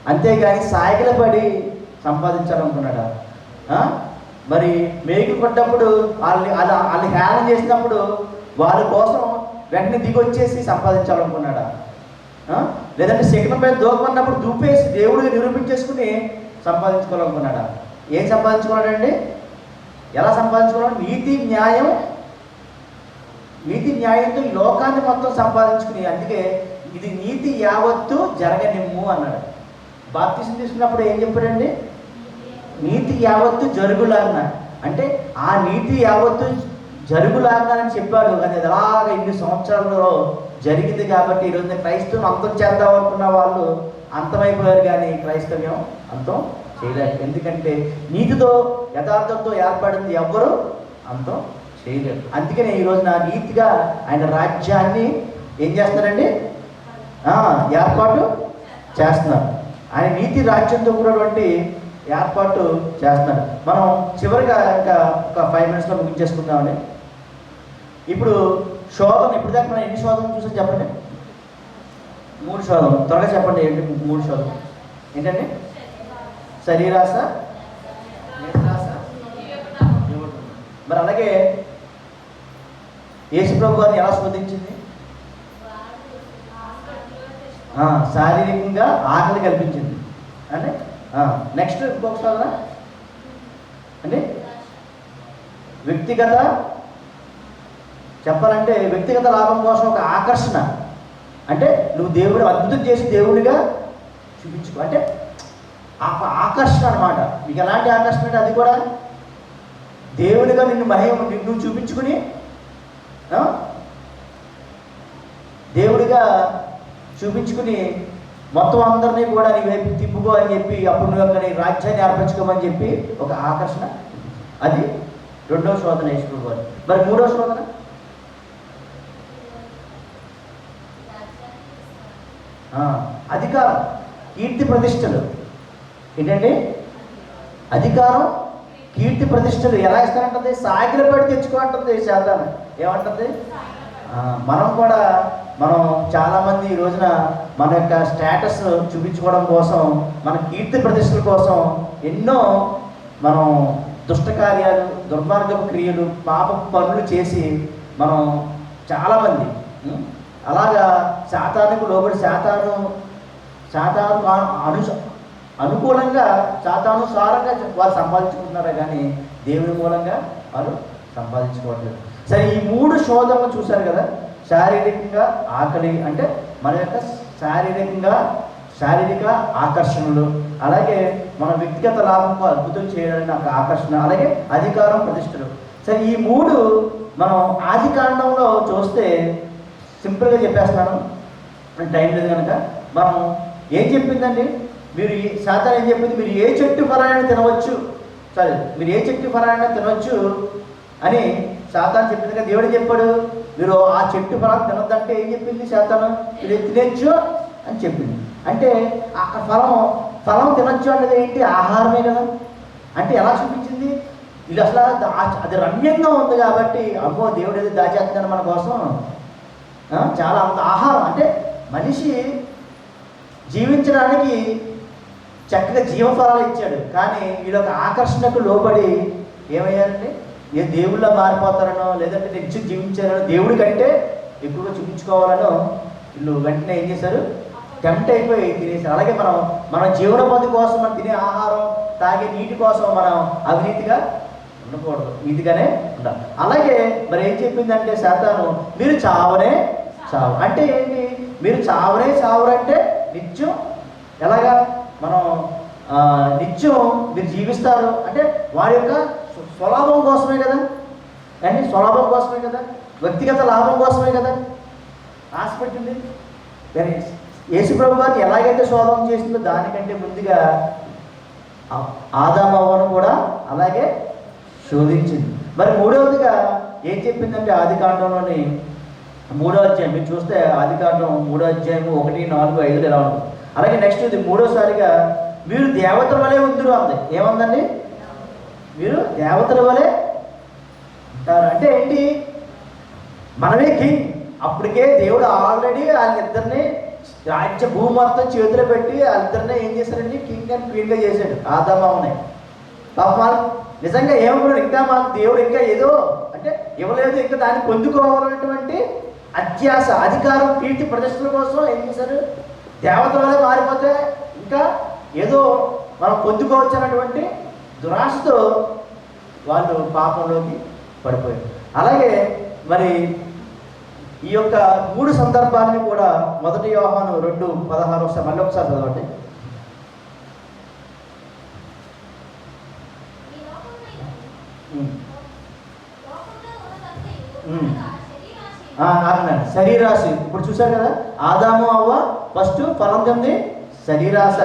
అంతేగాని సాగిల పడి సంపాదించాలనుకున్నాడా? మరి మేకు పడ్డప్పుడు వాళ్ళని హేళన చేసినప్పుడు వాళ్ళ కోసం వెంటనే దిగొచ్చేసి సంపాదించాలనుకున్నాడా? లేదంటే శకునంపై దూకమన్నప్పుడు దూపేసి దేవుడిని నిరూపించేసుకుని సంపాదించుకోవాలనుకున్నాడా? ఏం సంపాదించుకున్నాడండి? ఎలా సంపాదించుకున్నాడు? నీతి న్యాయంతో ఈ లోకాన్ని మొత్తం సంపాదించుకుని, అందుకే ఇది నీతి యావత్తు జరగనిమ్ము అన్నాడు. బాప్తిసం తీసుకున్నప్పుడు ఏం చెప్పాడండి? నీతి యావత్తు జరుగులాగా, అంటే ఆ నీతి యావత్తు జరుగులాగానని చెప్పాడు. కానీ అలాగ ఇన్ని సంవత్సరాలలో జరిగింది కాబట్టి ఈరోజు క్రైస్తవం అంతం చేద్దాం అనుకున్న వాళ్ళు అంతమైపోయారు, కానీ క్రైస్తవ్యం అంతం చేయలేరు. ఎందుకంటే నీతితో యథార్థంతో ఏర్పడింది ఎవ్వరూ అంతం చేయలేరు. అందుకనే ఈరోజు నా నీతిగా ఆయన రాజ్యాన్ని ఏం చేస్తున్నారండి? ఏర్పాటు చేస్తున్నారు. ఆయన నీతి రాజ్యంతో కూడినటువంటి ఏర్పాటు చేస్తున్నాడు. మనం చివరిగా ఇంకా ఒక 5 minutesలో ముగించేసుకుందామని. ఇప్పుడు శోధన, ఇప్పుడు దాకా మనం ఎన్ని శోధనలు చూసాం చెప్పండి? 3 శోధనలు. త్వరగా చెప్పండి, ఏంటి 3 శోధనలు ఏంటండి? శరీరాశ, నేత్రాశ, మరి అలాగే యేసుప్రభు వారిని ఎలా శోధించింది? శారీరకంగా ఆకలి కల్పించింది అంటే. నెక్స్ట్ ఇంకొక శోధన అంటే వ్యక్తిగత, చెప్పాలంటే వ్యక్తిగత లాభం కోసం ఒక ఆకర్షణ. అంటే నువ్వు దేవుడు అద్భుతం చేసి దేవుడిగా చూపించుకో అంటే ఆకర్షణ అనమాట. మీకు ఎలాంటి ఆకర్షణ అంటే అది కూడా దేవుడిగా నిన్ను చూపించుకుని దేవుడిగా చూపించుకుని మొత్తం అందరినీ కూడా నీ వైపు తిప్పుకో అని చెప్పి, అప్పుడు నువ్వు అక్కడ నీ రాజ్యాన్ని ఏర్పరచుకోమని చెప్పి ఒక ఆకర్షణ. అది 2వ శోధన యేసుప్రభు వారు. మరి 3వ శోధన అధికారం, కీర్తి ప్రతిష్టలు. ఏంటండి? అధికారం, కీర్తి ప్రతిష్టలు ఎలా ఇస్తారంటుంది? సాగిలపడి తెచ్చుకోంటుంది శాతాను. ఏమంటుంది? మనం చాలామంది ఈ రోజున మన యొక్క స్టేటస్ చూపించుకోవడం కోసం, మన కీర్తి ప్రతిష్టల కోసం ఎన్నో మనం దుష్ట కార్యాలు, దుర్మార్గపు క్రియలు, పాప పనులు చేసి మనం చాలామంది అలాగా శాతానికి లోబడి శాతాను అనుకూలంగా శాతానుసారంగా వాళ్ళు సంపాదించుకుంటున్నారే కానీ దేవుని మూలంగా వాళ్ళు సంపాదించుకోవట్లేదు. సరే, ఈ 3 శోధనలు చూశారు కదా. శారీరకంగా ఆకలి అంటే మన యొక్క శారీరక ఆకర్షణలు, అలాగే మన వ్యక్తిగత లాభంకు అద్భుతం చేయడానికి ఒక ఆకర్షణ, అలాగే అధికారం, ప్రతిష్టలు. సరే, ఈ 3 మనం ఆది కాండంలో చూస్తే సింపుల్గా చెప్పేస్తున్నాను, టైం లేదు కనుక. మనం ఏం చెప్పిందండి? శాతాన్ ఏం చెప్పింది? మీరు ఏ చెట్టు ఫలాన్ని తినవచ్చు, మీరు ఏ చెట్టు ఫలాన్ని తినవచ్చు అని శాతాన్ చెప్పింది కదా. దేవుడు చెప్పాడు మీరు ఆ చెట్టు ఫలాన్ని తినొద్దంటే ఏం చెప్పింది శాతాను? మీరు తినచ్చు అని చెప్పింది. అంటే అక్కడ ఫలం తినొచ్చు అనేది ఏంటి? ఆహారమే కదా. అంటే ఎలా చూపించింది? ఇది అసలు అది రమ్యంగా ఉంది కాబట్టి అమ్మో దేవుడు ఏదో దాచేస్తున్నాడు మన కోసం. చాలా అంత ఆహారం అంటే మనిషి జీవించడానికి చక్కగా జీవఫలాలు ఇచ్చాడు. కానీ వీళ్ళొక ఆకర్షణకు లోబడి ఏమయ్యారండి? ఏ దేవుళ్ళ మారిపోతారనో, లేదంటే నిత్యం జీవించారనో, దేవుడి కంటే ఎక్కువగా చూపించుకోవాలనో వీళ్ళు వెంటనే ఏం చేశారు? టెంప్ట్ అయిపోయి తినేసారు. అలాగే మన జీవనోపాధి కోసం మనం తినే ఆహారం, తాగే నీటి కోసం మనం అవినీతిగా ఉండకూడదు, నీతిగానే ఉండాలి. అలాగే మరి ఏం చెప్పిందంటే శాతాను, మీరు చావనే చావు అంటే ఏంటి? మీరు చావనే చావరంటే నిత్యం ఎలాగా మనం నిత్యం మీరు జీవిస్తారు అంటే వారి యొక్క స్వలాభం కోసమే కదా అండి, స్వలాభం కోసమే కదా, వ్యక్తిగత లాభం కోసమే కదా ఆశపెట్టింది. కానీ యేసుప్రభు గారిని ఎలాగైతే శోధన చేసిందో దానికంటే ముందుగా ఆదాము అవ్వను కూడా అలాగే శోధించింది. మరి 3వదిగా ఏం చెప్పిందంటే ఆది కాండంలోని 3వ అధ్యాయం మీరు చూస్తే ఆది కాండం 3వ అధ్యాయము 1, 4, 5 ఎలా ఉంటుంది. అలాగే నెక్స్ట్ ఇది 3వసారిగా మీరు దేవతల వలె ఉందరు అంది. ఏముందండి? మీరు దేవతల వలె ఉంటారు అంటే ఏంటి? మనమే కింగ్. అప్పటికే దేవుడు ఆల్రెడీ వాళ్ళిద్దరిని రాజ్య భూమి మొత్తం చేతిలో పెట్టి వాళ్ళిద్దరినే ఏం చేశారండి? కింగ్ అండ్ క్వీన్గా చేశాడు ఆదామని. పాప నిజంగా ఏమనుకున్నాడు? ఇంకా మాకు దేవుడు ఇంకా ఏదో అంటే ఇవ్వలేదు, ఇంకా దాన్ని పొందుకోవాలన్నటువంటి అత్యాశ, అధికారం, కీర్తి ప్రదర్శనల కోసం ఏం చేశారు? దేవతల వల్ల మారిపోతే ఇంకా ఏదో మనం పొందుకోవచ్చు అన్నటువంటి దురాశతో వాళ్ళు పాపంలోకి పడిపోయారు. అలాగే మరి ఈ యొక్క 3 సందర్భాన్ని కూడా 1 యోహాను 2:16 మళ్ళీ ఒకసారి చదవండి. శరీరాశి ఇప్పుడు చూశారు కదా. ఆదాము అవ్వ ఫస్ట్ ఫలం తింది శరీరాశ,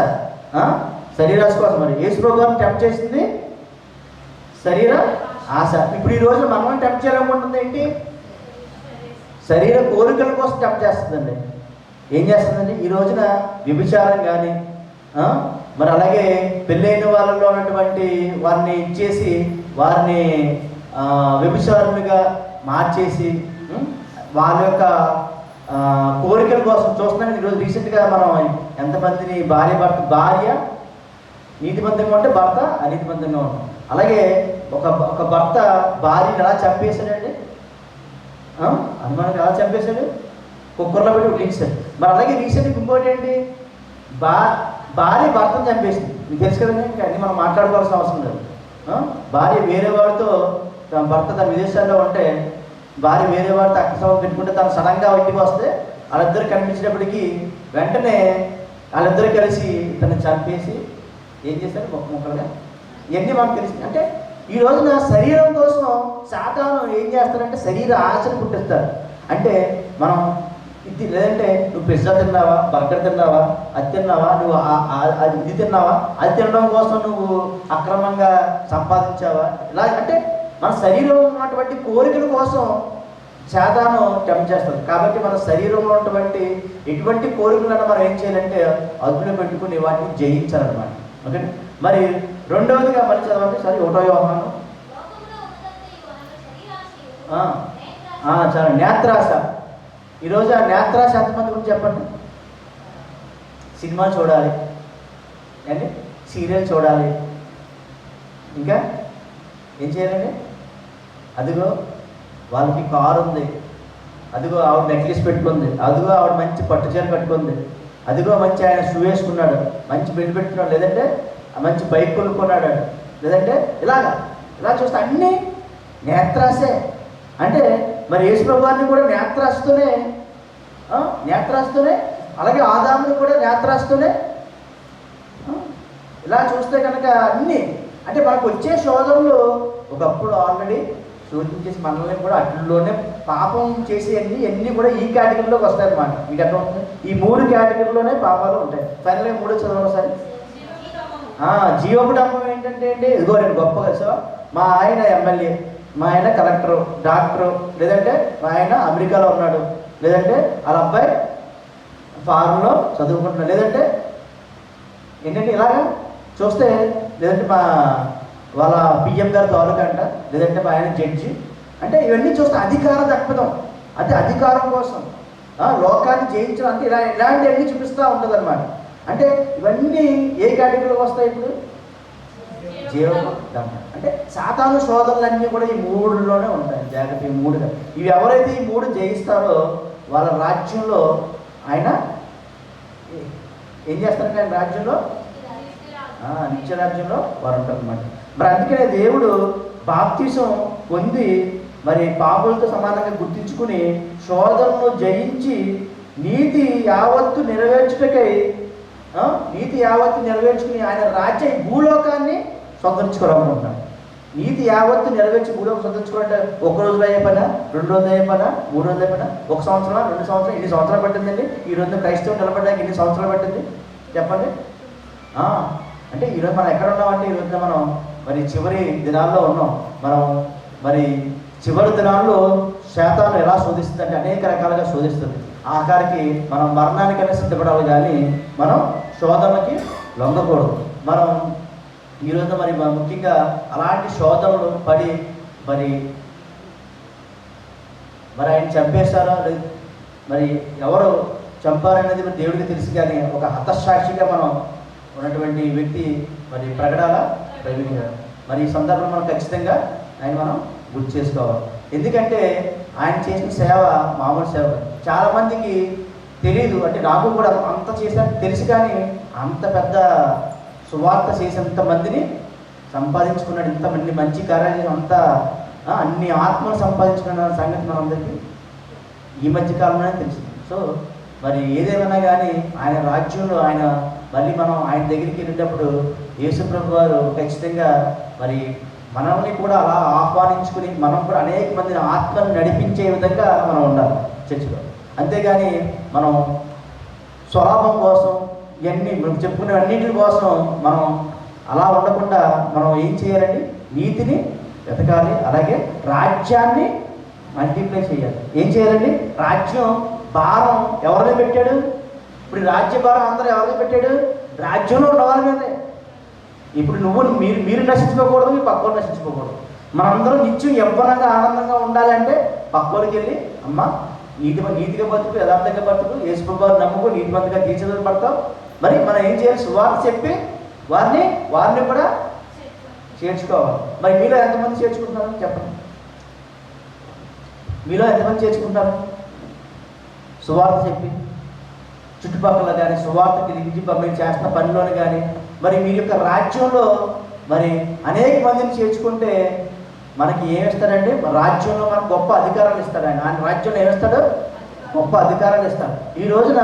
శరీరాశ కోసం. మరి యేసుప్రభు గారిని టెంప్ట్ చేసింది శరీర ఆశ. ఇప్పుడు ఈ రోజు మనం టెంప్ట్ చేయాలనుకుంటుంది ఏంటి? శరీర కోరికల కోసం టెంప్ట్ చేస్తుందండి. ఏం చేస్తుందండి? ఈ రోజున వ్యభిచారం కానీ, మరి అలాగే పెళ్ళైన వాళ్ళలో ఉన్నటువంటి వారిని ఇచ్చేసి వారిని వ్యభిచారులుగా మార్చేసి వాళ్ళ యొక్క కోరికల కోసం చూస్తున్నాం. ఈరోజు రీసెంట్గా మనం ఎంతమందిని భార్య నీతిమంతంగా ఉంటే భర్త అనీతిమంతంగా ఉంటాం. అలాగే ఒక భర్త భార్యని ఎలా చంపేశాడండి, అనుమానం ఎలా చంపేశాడు, కుక్కర్లో పెట్టి ఉడికించాడు. మరి అలాగే రీసెంట్గా ఇంకోటి ఏంటి, భార్య భర్తను చంపేసింది. మీకు తెలుసు కదండి, ఇంకా అన్నీ మనం మాట్లాడుకోవాల్సిన అవసరం లేదు. భార్య వేరే వాడితో భర్త తన విదేశాల్లో ఉంటే భార్య వేరే వాడితో అక్రమం పెట్టుకుంటే తను సడన్గా ఇంటికి వస్తే వాళ్ళిద్దరు కనిపించినప్పటికీ వెంటనే వాళ్ళిద్దరు కలిసి తను చంపేసి ఏం చేశారు, ముక్కలుగా. ఇవన్నీ మనకు తెలిసింది. అంటే ఈ రోజున శరీరం కోసం సాతాను ఏం చేస్తారంటే శరీర ఆశను పుట్టిస్తారు. అంటే మనం ఇది లేదంటే నువ్వు పిజ్జా తిన్నావా, బర్గర్ తిన్నావా, అది తిన్నావా, నువ్వు ఇది తిన్నావా, అది తినడం కోసం నువ్వు అక్రమంగా సంపాదించావా, ఇలా అంటే మన శరీరంలో ఉన్నటువంటి కోరికల కోసం సాతాను టెంప్ట్ చేస్తుంది. కాబట్టి మన శరీరంలో ఉన్నటువంటి ఎటువంటి కోరికలను మనం ఏం చేయాలంటే అదుపులో పెట్టుకుని వాటిని జయించాలన్నమాట. ఓకే. మరి రెండవదిగా మళ్ళీ చదవండి. సరే, 1వ యోహాను చాలా నేత్రాశ. ఈరోజు ఆ నేత్రాశ ఎంతమంది గురించి చెప్పండి. సినిమా చూడాలి అండి, సీరియల్ చూడాలి, ఇంకా ఏం చేయాలండి, అదిగో వాళ్ళకి కారు ఉంది, అదిగో ఆవిడ నెక్లెస్ పెట్టుకుంది, అదిగో ఆవిడ మంచి పట్టుచీర కట్టుకుంది, అదిగో మంచి ఆయన షూ వేసుకున్నాడు, మంచి బెల్ట్ పెట్టుకున్నాడు, లేదంటే మంచి బైక్ కొనుక్కున్నాడు, లేదంటే ఇలా చూస్తే అన్నీ నేత్రాశే. అంటే మరి యేసు ప్రభువాన్ని కూడా నేత్రాశతోనే అలాగే ఆదాముని కూడా నేత్రాశతోనే ఇలా చూస్తే కనుక అన్నీ అంటే మనకు వచ్చే శోధనలు ఒకప్పుడు ఆల్రెడీ శోధించేసి మనల్ని కూడా అట్లలోనే పాపం చేసేవన్నీ అన్నీ కూడా ఈ కేటగిరీలోకి వస్తాయి అన్నమాట. మీకు ఎట్లా ఉంటుంది, ఈ 3 కేటగిరీలోనే పాపాలు ఉంటాయి. ఫైనల్గా 3 చదవడం ఒకసారి. జీవకుటుంబం ఏంటంటే అండి, ఇదిగో నేను గొప్పగా సార్, మా ఆయన ఎమ్మెల్యే, మా ఆయన కలెక్టరు, డాక్టరు, లేదంటే మా ఆయన అమెరికాలో ఉన్నాడు, లేదంటే వాళ్ళ అబ్బాయి ఫారెన్లో చదువుకుంటున్నాడు, లేదంటే ఏంటంటే ఇలాగా చూస్తే, లేదంటే వాళ్ళ పిఎం గారు తాలూకంట, లేదంటే మా ఆయన జడ్జి, అంటే ఇవన్నీ చూస్తే అధికార దక్పదం, అంటే అధికారం కోసం లోకాన్ని జయించడం, అంటే ఇలాంటివన్నీ చూపిస్తూ ఉంటుంది అనమాట. అంటే ఇవన్నీ ఏ కేటగిరీలోకి వస్తాయి ఇప్పుడు, జీవము. అంటే సాతాను శోధనలన్నీ కూడా ఈ 3లోనే ఉంటాయి. జాగ్రత్త, ఈ 3గా ఇవి ఎవరైతే ఈ 3 జయిస్తారో వాళ్ళ రాజ్యంలో ఆయన ఏం చేస్తారంటే ఆయన రాజ్యంలో నిత్య రాజ్యంలో వారు ఉంటారు అన్నమాట. మరి అందుకనే దేవుడు బాప్తిసం పొంది మరి పాపులతో సమానంగా గుర్తించుకుని శోధనను జయించి నీతి యావత్తు నెరవేర్చుకుని ఆయన రాజ్య భూలోకాన్ని స్వతంత్రించుకోవాలనుకుంటున్నాడు. నీతి యావత్తు నెరవేర్చి భూలోకం స్వతంత్రించుకోవాలంటే 1 రోజులో అయ్యే పనా, 2 రోజులు అయ్యే పనా, 3 రోజులు అయ్యే పనా, 1 సంవత్సరం, 2 సంవత్సరాలు, ఎన్ని సంవత్సరాలు పట్టిందండి ఈ రోజున క్రైస్తవం నిలబడడానికి? ఎన్ని సంవత్సరాలు పట్టింది చెప్పండి. అంటే ఈరోజు మనం ఎక్కడ ఉన్నామంటే ఈ రోజున మనం మరి చివరి దినాల్లో ఉన్నాం. మనం మరి చివరి దినాల్లో శాతాన్ని ఎలా శోధిస్తుందంటే అనేక రకాలుగా శోధిస్తుంది. ఆఖరికి మనం మరణానికైనా సిద్ధపడాలి, కానీ మనం శోధనలకి లొంగకూడదు. మనం ఈరోజు మరి ముఖ్యంగా అలాంటి శోధనలు పడి మరి ఆయన చంపేస్తారా, మరి ఎవరు చంపారనేది మరి దేవుడికి తెలుసు, కానీ ఒక హతసాక్షిగా మనం ఉన్నటువంటి వ్యక్తి మరి ప్రకటన ప్రవీణాడు. మరి ఈ సందర్భంలో మనం ఖచ్చితంగా మనం గుర్తు చేసుకోవాలి. ఎందుకంటే ఆయన చేసిన సేవ మామూలు సేవ చాలామందికి తెలియదు. అంటే నాకు కూడా అంత చేశాను తెలుసు, కానీ అంత పెద్ద సువార్త చేసేంత మందిని సంపాదించుకున్నాడు, ఇంతమంది మంచి కార్యాలు, అంత అన్ని ఆత్మలు సంపాదించుకున్న సంగతి మనందరికీ ఈ మధ్య కాలంలోనే తెలిసింది. సో మరి ఏదేమైనా కానీ ఆయన రాజ్యంలో మళ్ళీ మనం ఆయన దగ్గరికి వెళ్ళేటప్పుడు యేసుప్రభు వారు ఖచ్చితంగా మరి మనల్ని కూడా అలా ఆహ్వానించుకుని మనం కూడా అనేక మందిని ఆత్మను నడిపించే విధంగా మనం ఉండాలి చర్చిలో. అంతేగాని మనం స్వలాభం కోసం ఇవన్నీ మనం చెప్పుకునే అన్నింటి కోసం మనం అలా ఉండకుండా మనం ఏం చేయాలండి, నీతిని వెతకాలి, అలాగే రాజ్యాన్ని మల్టిప్లై చేయాలి. ఏం చేయాలండి, రాజ్యం భారం ఎవరిని పెట్టాడు? ఇప్పుడు రాజ్య భారం అందరూ ఎవరిని పెట్టాడు? రాజ్యంలో ఉన్న వాళ్ళ మీదే. ఇప్పుడు మీరు నశించుకోకూడదు, మీ పక్కోళ్ళు నశించుకోకూడదు. మనందరం నిత్యం యవ్వనంగా ఆనందంగా ఉండాలంటే పక్కోళ్ళకి వెళ్ళి అమ్మ నీతిగా బతుకు, యథార్థంగా బతుకు, యేసుప్రభువుని నమ్ముకు, నీతిమంతుగా తీర్చిదిద్దబడతావు. మరి మనం ఏం చేయాలి? సువార్త చెప్పి వారిని కూడా చేర్చుకోవాలి. మరి మీలో ఎంతమంది చేర్చుకుంటున్నారు చెప్పండి? మీలో ఎంతమంది చేర్చుకుంటున్నారు? సువార్త చెప్పి చుట్టుపక్కల కానీ, సువార్తకి ఇంటి మీరు చేస్తున్న పనిలోని కానీ, మరి మీ యొక్క రాజ్యంలో మరి అనేక మందిని చేర్చుకుంటే మనకి ఏమిస్తాడంటే, రాజ్యంలో మనకు గొప్ప అధికారాలు ఇస్తాడు. ఆయన రాజ్యంలో ఏమిస్తాడు? గొప్ప అధికారాలు ఇస్తాడు. ఈ రోజున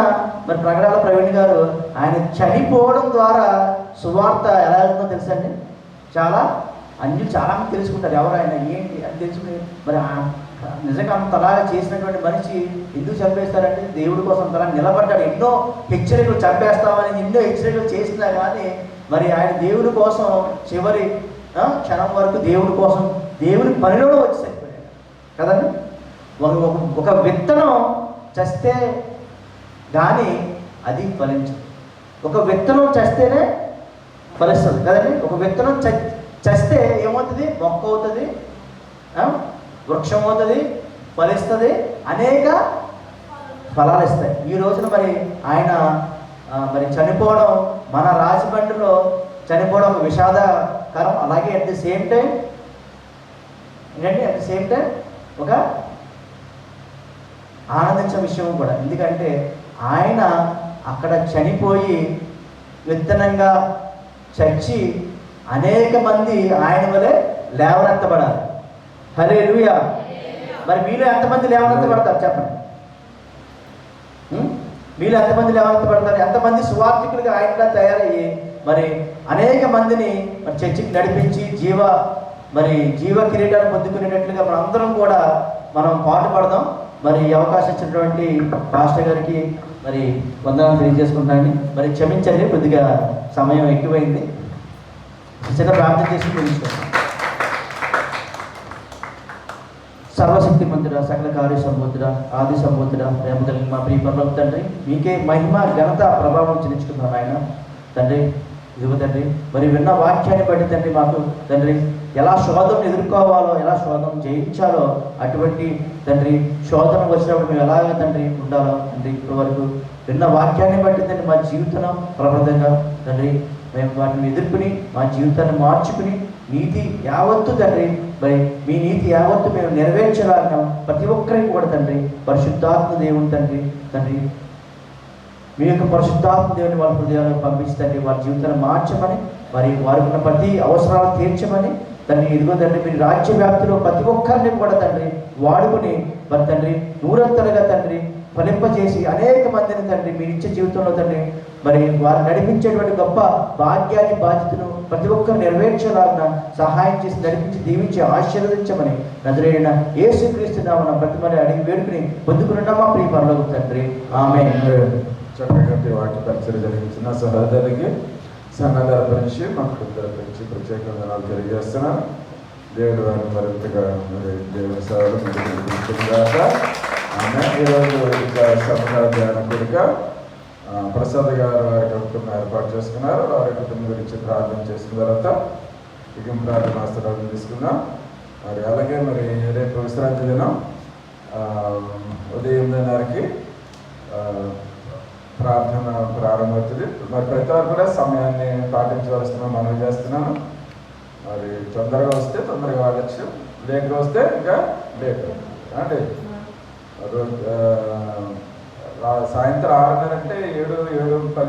మరి ప్రకటనల ప్రవీణ్ గారు ఆయన చనిపోవడం ద్వారా సువార్త ఎలా వెళ్తుందో తెలుసండి. చాలా చాలామంది తెలుసుకుంటారు ఎవరు ఆయన ఏంటి అని తెలుసుకుని, మరి నిజంగా అంతలాగా చేసినటువంటి మనిషి ఎందుకు చంపేస్తారంటే దేవుడి కోసం అంతలా నిలబడ్డాడు. ఎన్నో హెచ్చరికలు చంపేస్తామని ఎన్నో హెచ్చరికలు చేసినా కానీ మరి ఆయన దేవుడి కోసం చివరి క్షణం వరకు దేవుడి కోసం దేవుడి పనిలో వచ్చి సరిపోయాడు కదండి. ఒక విత్తనం చస్తే కానీ అది ఫలించదు. ఒక విత్తనం చస్తేనే ఫలిస్తుంది కదండి. ఒక విత్తనం చస్తే ఏమవుతుంది? మొక్క అవుతుంది, వృక్షం అవుతుంది, ఫలిస్తుంది, అనేక ఫలాలు ఇస్తాయి. ఈ రోజున మరి ఆయన మరి చనిపోవడం, మన రాజమండ్రిలో చనిపోవడం ఒక విషాదకరం. అలాగే అట్ ది సేమ్ టైం ఏంటంటే అట్ ది సేమ్ టైం ఒక ఆనందించే విషయం కూడా. ఎందుకంటే ఆయన అక్కడ చనిపోయి విత్తనంగా చచ్చి అనేక మంది ఆయన వలె లేవనెత్తబడాలి. హల్లెలూయా. మరి మీలో ఎంతమంది లేవనెత్తబడతారు చెప్పండి? మీలో ఎంతమంది లేవనెత్తబడతారు? ఎంతమంది సువార్థికులుగా ఆయనగా తయారయ్యి మరి అనేక మందిని మరి చర్చికి నడిపించి జీవ కిరీటాన్ని పొందుకునేటట్లుగా మనం అందరం కూడా మనం పాటుపడదాం. మరి ఈ అవకాశం ఇచ్చినటువంటి పాస్టర్ గారికి మరి వందనాలు తెలియజేసుకుంటానండి. మరి క్షమించండి, కొద్దిగా సమయం ఎక్కువైంది. చిన్న ప్రార్థన చేసి తెలుసుకుంటాం. సర్వశక్తి మంతుడా, సకల కార్య సంబోధుడా, ఆది సంబోధుడా, ప్రేమ కలిగిన మా ప్రియ పరలోక తండ్రి, మీకే మహిమ ఘనత ప్రభావం చెల్లించుకున్నాం ఆయన తండ్రి. ఇదిగో తండ్రి, మరి విన్న వాక్యాన్ని బట్టి తండ్రి మాకు తండ్రి ఎలా శోధనను ఎదుర్కోవాలో, ఎలా శోధన జయించాలో, అటువంటి తండ్రి శోధన వచ్చినప్పుడు మేము ఎలాగ తండ్రి ఉండాలో తండ్రి ఇప్పటి వరకు విన్న వాక్యాన్ని బట్టి తండ్రి మా జీవితం ప్రబలంగా తండ్రి మేము వాటిని ఎదుర్కొని మా జీవితాన్ని మార్చుకుని నీతి యావత్తు తండ్రి మరి మీ నీతి యావత్తు మేము నెరవేర్చలాగిన ప్రతి ఒక్కరికి కూడా తండ్రి పరిశుద్ధాత్మ దేవుని తండ్రి మీ యొక్క పరిశుద్ధాత్మ దేవుని వాళ్ళ హృదయాలను పంపించండి. వారి జీవితాన్ని మార్చమని, మరి వారికి ఉన్న ప్రతి అవసరాలు తీర్చమని తండ్రి. ఇదిగో తండ్రి, మీరు రాజ్య వ్యాప్తిలో ప్రతి ఒక్కరిని కూడా తండ్రి వాడుకుని మరి తండ్రి నూరంతలుగా తండ్రి ఫలింపజేసి అనేక మందిని తండ్రి మీ నిత్య జీవితంలో తండ్రి మరి వారు నడిపించేటువంటి గొప్ప భాగ్యాన్ని, బాధ్యతను ప్రతి ఒక్కరు నెరవేర్చేలాగా సహాయం చేసి నడిపించి దీవించి ఆశీర్వదించమని నజరేయుడైన యేసుక్రీస్తు నామమున బ్రతిమలాడి అడిగి వేడుకుని పొందుకున్న మా ప్రియ పరలోక తండ్రి ఆమేన్. చక్కగా వాక్య పరిచయం జరిగించిన సహోదరులకి సన్నదాల గురించి మా కుటుంబాల గురించి ప్రత్యేక వందనాలు తెలియజేస్తున్నాను. దేవుడు వారిని మరింతగా మరి దేవుని సేవలు ముందుకు ఆమె. ఈరోజు ఇంకా సభ ధ్యాన కూడిక ప్రసాద్ గారు వారి కుటుంబం ఏర్పాటు చేసుకున్నారు. వారి కుటుంబం గురించి ప్రార్థన చేసిన తర్వాత ఇక ప్రార్థన ఆశీర్వాదం తీసుకుందాం. మరి అలాగే మరి రేపు విశ్రాంతి దినం ఉదయం 8:30కి ప్రార్థన ప్రారంభమవుతుంది. మరి ప్రతి వారు కూడా సమయాన్ని పాటించవలసిన మనవి చేస్తున్నాను. మరి తొందరగా వస్తే తొందరగా వాడచ్చు, లేట్గా వస్తే ఇంకా లేట్ అంటే సాయంత్రం 6:30 అంటే 7:10